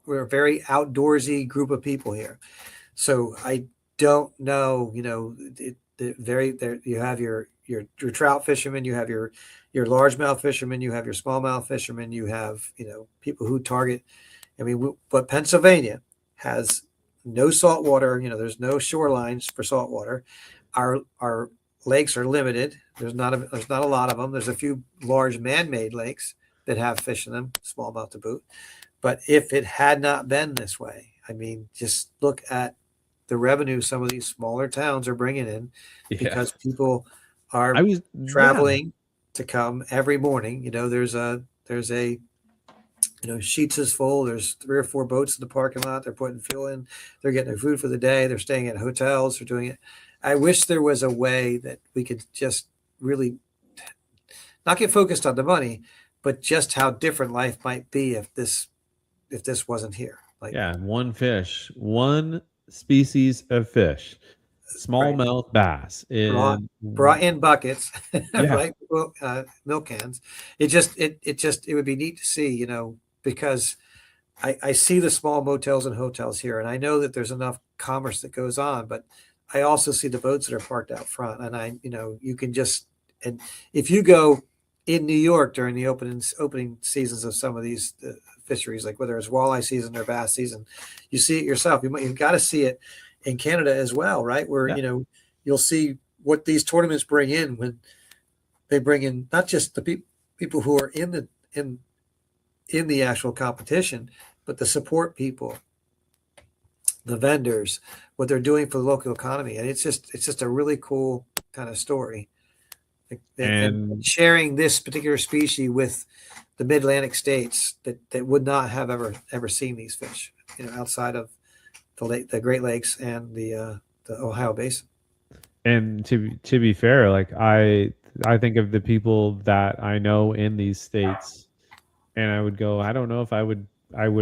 we're a very outdoorsy group of people here. So I don't know, very there. You have your trout fishermen, you have your largemouth fishermen, you have your smallmouth fishermen, you have people who target. I mean, but Pennsylvania has no salt water. There's no shorelines for salt water. Our lakes are limited. There's not a lot of them. There's a few large man-made lakes that have fish in them, smallmouth to boot. But if it had not been this way, I mean, just look at the revenue some of these smaller towns are bringing in yeah. because people are I was traveling to come every morning. There's a Sheets is full. There's 3 or 4 boats in the parking lot. They're putting fuel in. They're getting their food for the day. They're staying at hotels. They're doing it. I wish there was a way that we could just really not get focused on the money, but just how different life might be if this wasn't here. Like, yeah, one fish, one species of fish, right, smallmouth bass brought in buckets, yeah, right? Well, milk cans. It would be neat to see, because I see the small motels and hotels here, and I know that there's enough commerce that goes on, but I also see the boats that are parked out front, and you can just, and if you go in New York during the opening seasons of some of these fisheries, like whether it's walleye season or bass season, you see it yourself. You've got to see it in Canada as well, right? Where yeah. You'll see what these tournaments bring in when they bring in not just the people who are in the actual competition, but the support people, the vendors, what they're doing for the local economy, and it's just a really cool kind of story. And sharing this particular species with the Mid-Atlantic states that would not have ever seen these fish, outside of the Great Lakes and the Ohio Basin. And to be fair, like I think of the people that I know in these states, and I would go, I don't know if I would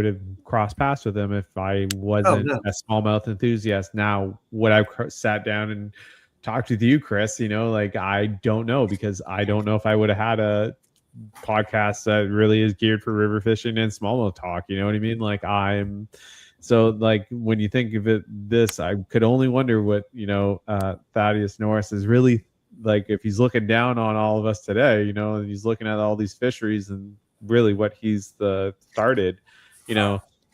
have crossed paths with them if I Oh wasn't no, a smallmouth enthusiast. Now, would I sat down and talked with you, Chris? Like I don't know, because I don't know if I would have had a podcast that really is geared for river fishing and smallmouth talk. You know what I mean? Like so like when you think of I could only wonder what Thaddeus Norris is really like, if he's looking down on all of us today, and he's looking at all these fisheries and really what he's started,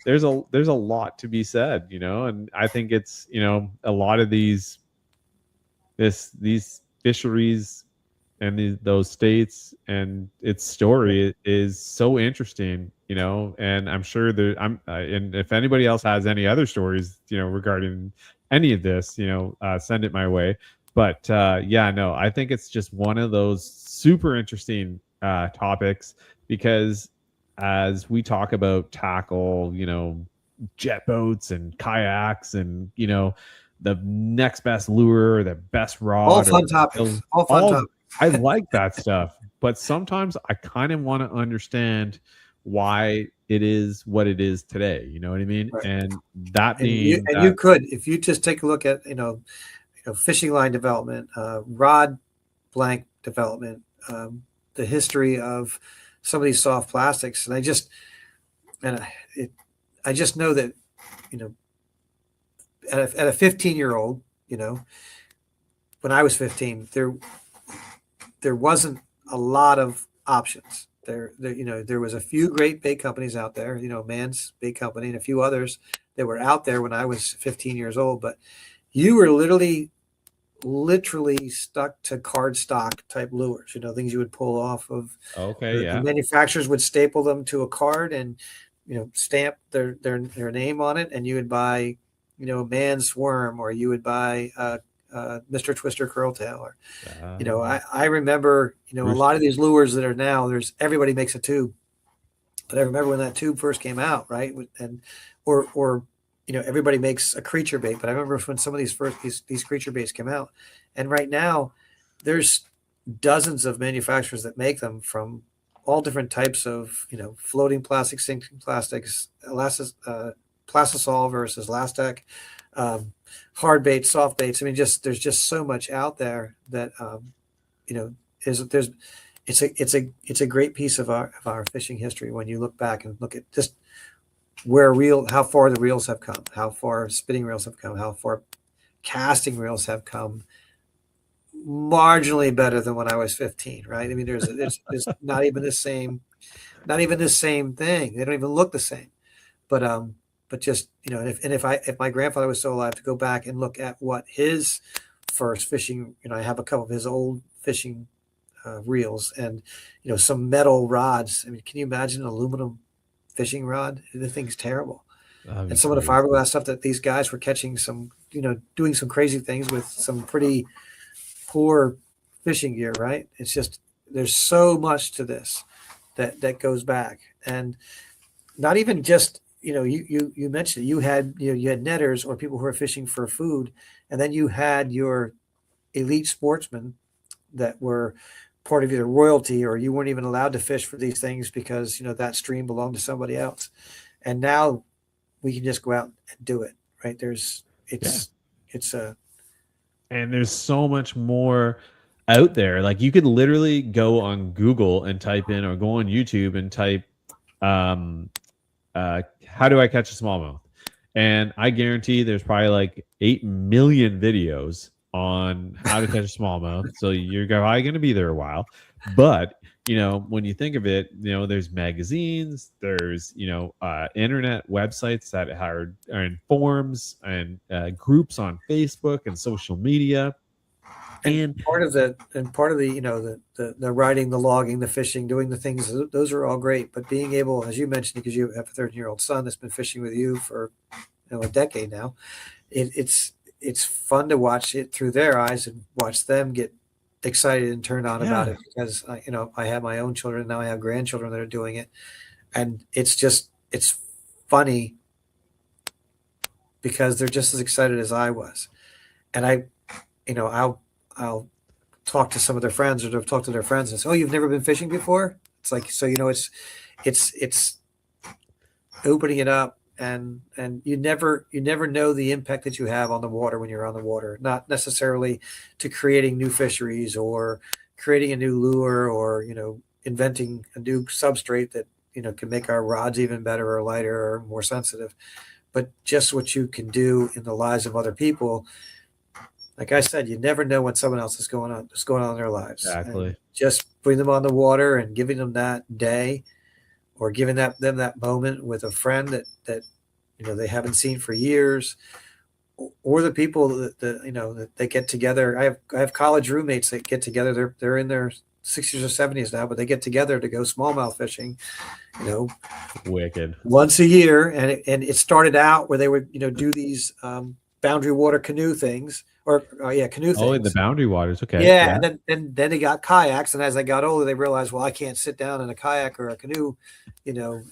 there's a lot to be said, and I think it's a lot of these fisheries and those states and its story is so interesting, and I'm sure and if anybody else has any other stories, regarding any of this, send it my way. But yeah, no, I think it's just one of those super interesting topics, because as we talk about tackle, jet boats and kayaks and, the next best lure, the best rod. all fun topics. I like that stuff, but sometimes I kind of want to understand why it is what it is today. You know what I mean? Right. And that you could, if you just take a look at fishing line development, rod blank development, the history of some of these soft plastics, and I just know that at a 15-year-old, when I was 15, there wasn't a lot of options. There was a few great bait companies out there, Mann's Bait Company and a few others that were out there when I was 15 years old, but you were literally stuck to cardstock type lures, things you would pull off of. Okay, yeah. The manufacturers would staple them to a card and stamp their name on it, and you would buy Mann's Worm, or you would buy Mr. Twister Curltail, or I remember a lot of these lures that are now, everybody makes a tube, but I remember when that tube first came out, right? And or everybody makes a creature bait, but I remember when some of these creature baits came out, and right now there's dozens of manufacturers that make them from all different types of, floating plastics, sinking plastics, plastisol versus Lastec, hard baits, soft baits. I mean, there's just so much out there that, it's a great piece of our fishing history when you look back and look at just how far the reels have come, how far spinning reels have come, how far casting reels have come. Marginally better than when I was 15, right? I mean, there's not even the same thing. They don't even look the same. But just, if my grandfather was still alive, to go back and look at what his first fishing, I have a couple of his old fishing reels and, some metal rods. I mean, can you imagine an aluminum fishing rod? The thing's terrible. And some of the fiberglass stuff that these guys were catching doing some crazy things with some pretty poor fishing gear, right? It's just, there's so much to this that goes back, and not even just, you mentioned it. You had netters or people who are fishing for food, and then you had your elite sportsmen that were part of either royalty, or you weren't even allowed to fish for these things because that stream belonged to somebody else. And now we can just go out and do it, right? And there's so much more out there. Like, you could literally go on Google and type in, or go on YouTube and type, how do I catch a smallmouth? And I guarantee there's probably like 8 million videos on how to catch a smallmouth. So you're probably going to be there a while. But, when you think of it, there's magazines, there's, internet websites that are in forums and groups on Facebook and social media. And part of the the writing, the logging, the fishing, doing the things, those are all great. But being able, as you mentioned, because you have a 13-year-old son that's been fishing with you for a decade now, it's fun to watch it through their eyes and watch them get excited and turned on about it, because I have my own children now. I have grandchildren that are doing it, and it's funny because they're just as excited as I was. And I'll talk to some of their friends, or they'll talk to their friends and say, "Oh, you've never been fishing before?" It's like, so it's opening it up, and you never know the impact that you have on the water when you're on the water. Not necessarily to creating new fisheries or creating a new lure, or inventing a new substrate that can make our rods even better or lighter or more sensitive, but just what you can do in the lives of other people. Like I said, you never know what someone else is going on in their lives. Exactly. And just putting them on the water and giving them that day, or giving them that moment with a friend that they haven't seen for years, or the people that they get together. I have college roommates that get together. They're in their 60s or 70s now, but they get together to go smallmouth fishing, wicked, once a year. And it started out where they would do these boundary water canoe things, canoe things. Oh, the boundary waters. Okay. Yeah. And then they got kayaks. And as they got older, they realized, well, I can't sit down in a kayak or a canoe,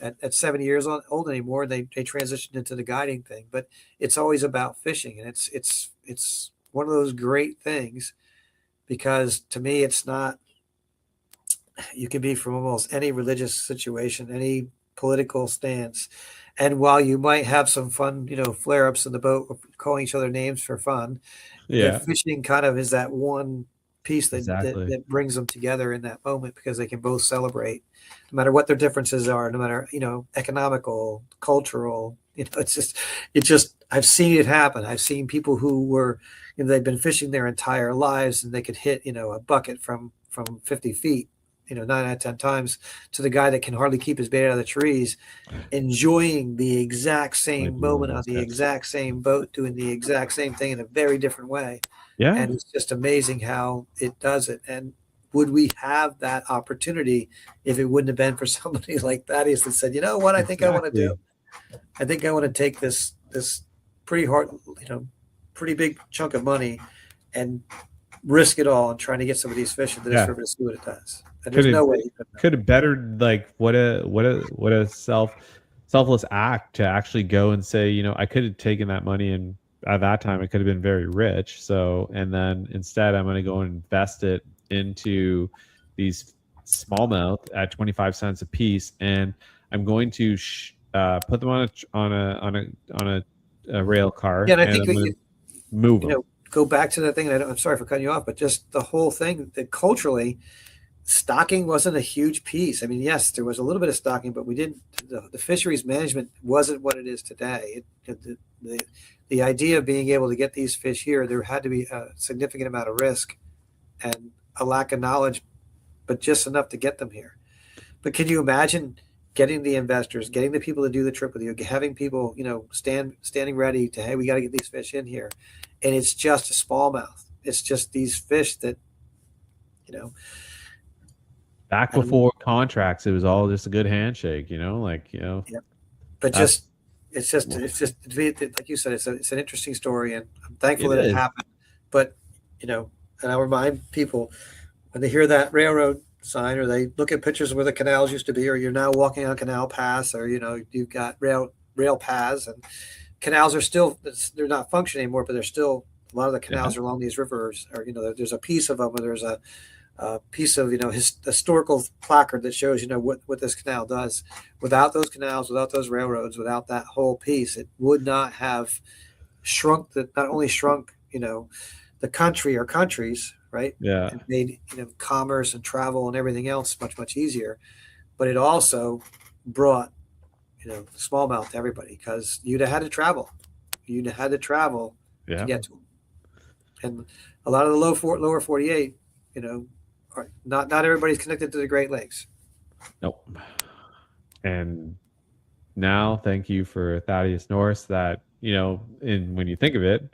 at 70 years old anymore. They transitioned into the guiding thing, but it's always about fishing. And it's one of those great things, because to me, it's not, you can be from almost any religious situation, any political stance. And while you might have some fun, flare-ups in the boat, calling each other names for fun, the fishing kind of is that one piece that brings them together in that moment, because they can both celebrate, no matter what their differences are, no matter, economical, cultural. It's just I've seen it happen. I've seen people who were, they've been fishing their entire lives, and they could hit, a bucket from 50 feet. 9 out of 10 times, to the guy that can hardly keep his bait out of the trees, enjoying the exact same moment on the exact same boat, doing the exact same thing in a very different way. Yeah. And it's just amazing how it does it. And would we have that opportunity if it wouldn't have been for somebody like Thaddeus that said, you know what, I think I want to do? I think I want to take this pretty hard, pretty big chunk of money and risk it all and trying to get some of these fish into this river to see what it does. And there's no way could have bettered, like, what a selfless act to actually go and say, you know, I could have taken that money, and at that time I could have been very rich. So, and then instead I'm going to go and invest it into these smallmouth at 25 cents a piece, and I'm going to put them on a rail car, Yeah, and I and think I'm going to move them. go back to that thing. And I'm sorry for cutting you off, but just the whole thing that culturally, stocking wasn't a huge piece. I mean, yes, there was a little bit of stocking, but we didn't. The fisheries management wasn't what it is today. The idea of being able to get these fish here, there had to be a significant amount of risk and a lack of knowledge, but just enough to get them here. But can you imagine getting the investors, getting the people to do the trip with you, having people, standing ready to, hey, we got to get these fish in here, and it's just a smallmouth. It's just these fish that, Back before contracts, it was all just a good handshake, Yeah. But it's just like you said, it's an interesting story, and I'm thankful that it happened. But and I remind people when they hear that railroad sign, or they look at pictures of where the canals used to be, or you're now walking on Canal Pass, or you've got rail paths, and canals are still, they're not functioning anymore, but they're still, a lot of the canals are along these rivers, or there's a piece of them where there's a piece of historical placard that shows what this canal does. Without those canals, without those railroads, without that whole piece, it would not have shrunk not only shrunk the country or countries, right? Yeah. It made commerce and travel and everything else much easier, but it also brought smallmouth to everybody, because you'd have had to travel. You'd have had to travel to get to them. And a lot of the lower 48, not everybody's connected to the Great Lakes. Nope. And now, thank you for Thaddeus Norris, that, when you think of it,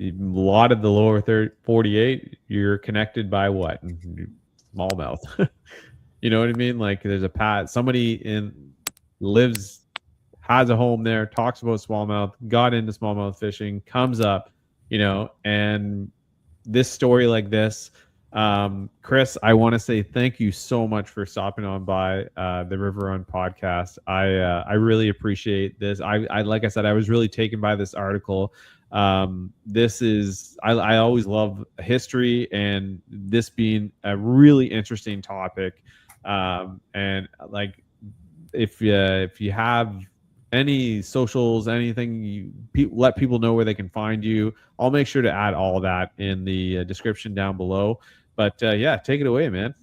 a lot of the lower 48, you're connected by what? Smallmouth. You know what I mean? Like, there's a path. Somebody has a home there, talks about smallmouth, got into smallmouth fishing, comes up, and this story like this. Chris, I want to say thank you so much for stopping on by the River Run podcast. I really appreciate this. I like I said, I was really taken by this article. This is, I always love history, and this being a really interesting topic. And like, if you have any socials, anything, let people know where they can find you. I'll make sure to add all that in the description down below. But take it away, man.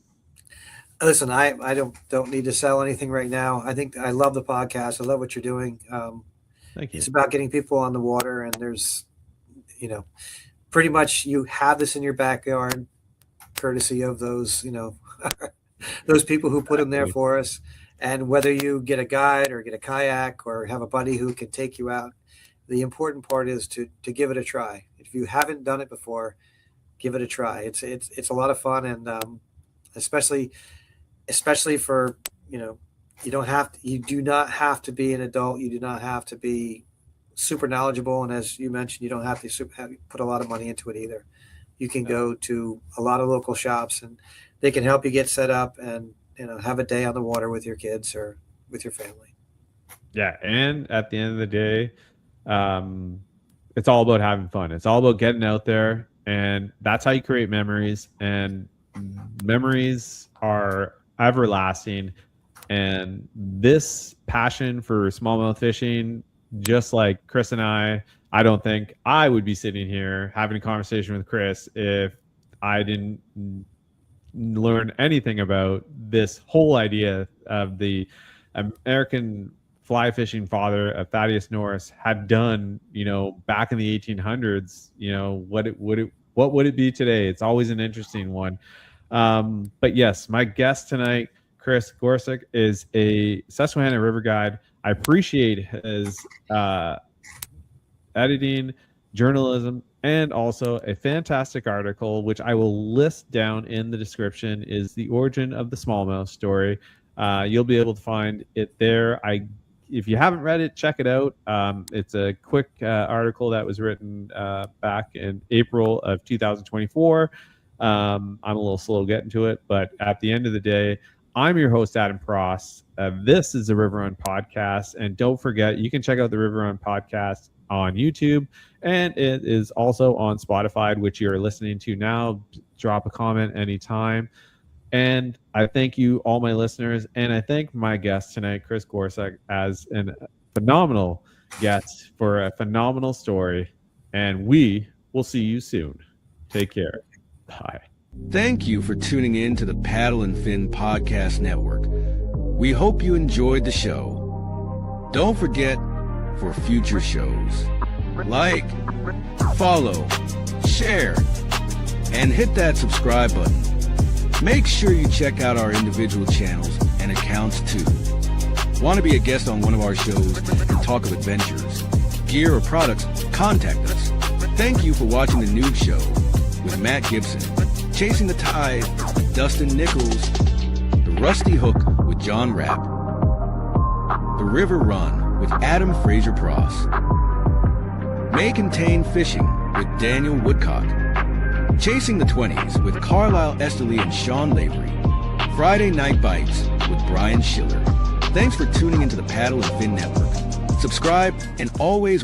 Listen, I don't need to sell anything right now. I think I love the podcast. I love what you're doing. Thank you. It's about getting people on the water, and there's, pretty much you have this in your backyard, courtesy of those, those people who put them there for us. And whether you get a guide or get a kayak or have a buddy who can take you out, the important part is to give it a try. If you haven't done it before, give it a try. It's a lot of fun, and especially for you do not have to be an adult. You do not have to be super knowledgeable, and as you mentioned, you don't have to put a lot of money into it either. You can go to a lot of local shops, and they can help you get set up and have a day on the water with your kids or with your family. Yeah, and at the end of the day, it's all about having fun. It's all about getting out there, and that's how you create memories. And memories are everlasting. And this passion for smallmouth fishing, just like Chris and I don't think I would be sitting here having a conversation with Chris if I didn't learn anything about this whole idea of the American fly fishing father of Thaddeus Norris had done, back in the 1800s. What would it be today? It's always an interesting one. But yes, my guest tonight, Chris Gorsuch, is a Susquehanna River guide. I appreciate his editing, journalism, and also a fantastic article, which I will list down in the description, is The Origin of the Smallmouth Story. You'll be able to find it there. If you haven't read it, check it out. It's a quick article that was written back in April of 2024. I'm a little slow getting to it, but at the end of the day, I'm your host, Adam Pross. This is the River Run Podcast. And don't forget, you can check out the River Run Podcast on YouTube. And it is also on Spotify, which you're listening to now. Drop a comment anytime. And I thank you, all my listeners. And I thank my guest tonight, Chris Gorsuch, as a phenomenal guest for a phenomenal story. And we will see you soon. Take care. Bye. Thank you for tuning in to the Paddle and Fin Podcast Network. We hope you enjoyed the show. Don't forget, for future shows, like, follow, share, and hit that subscribe button. Make sure you check out our individual channels and accounts too. Want to be a guest on one of our shows and talk of adventures, gear, or products? Contact us. Thank you for watching The Noob Show with Matt Gibson, Chasing the Tide with Dustin Nichols, The Rusty Hook with John Rapp, The River Run with Adam Fraser Pross, May Contain Fishing with Daniel Woodcock, Chasing the 20s with Carlisle Esterly and Sean Lavery, Friday Night Bites with Brian Schiller. Thanks for tuning into the Paddle and Fin Network. Subscribe and always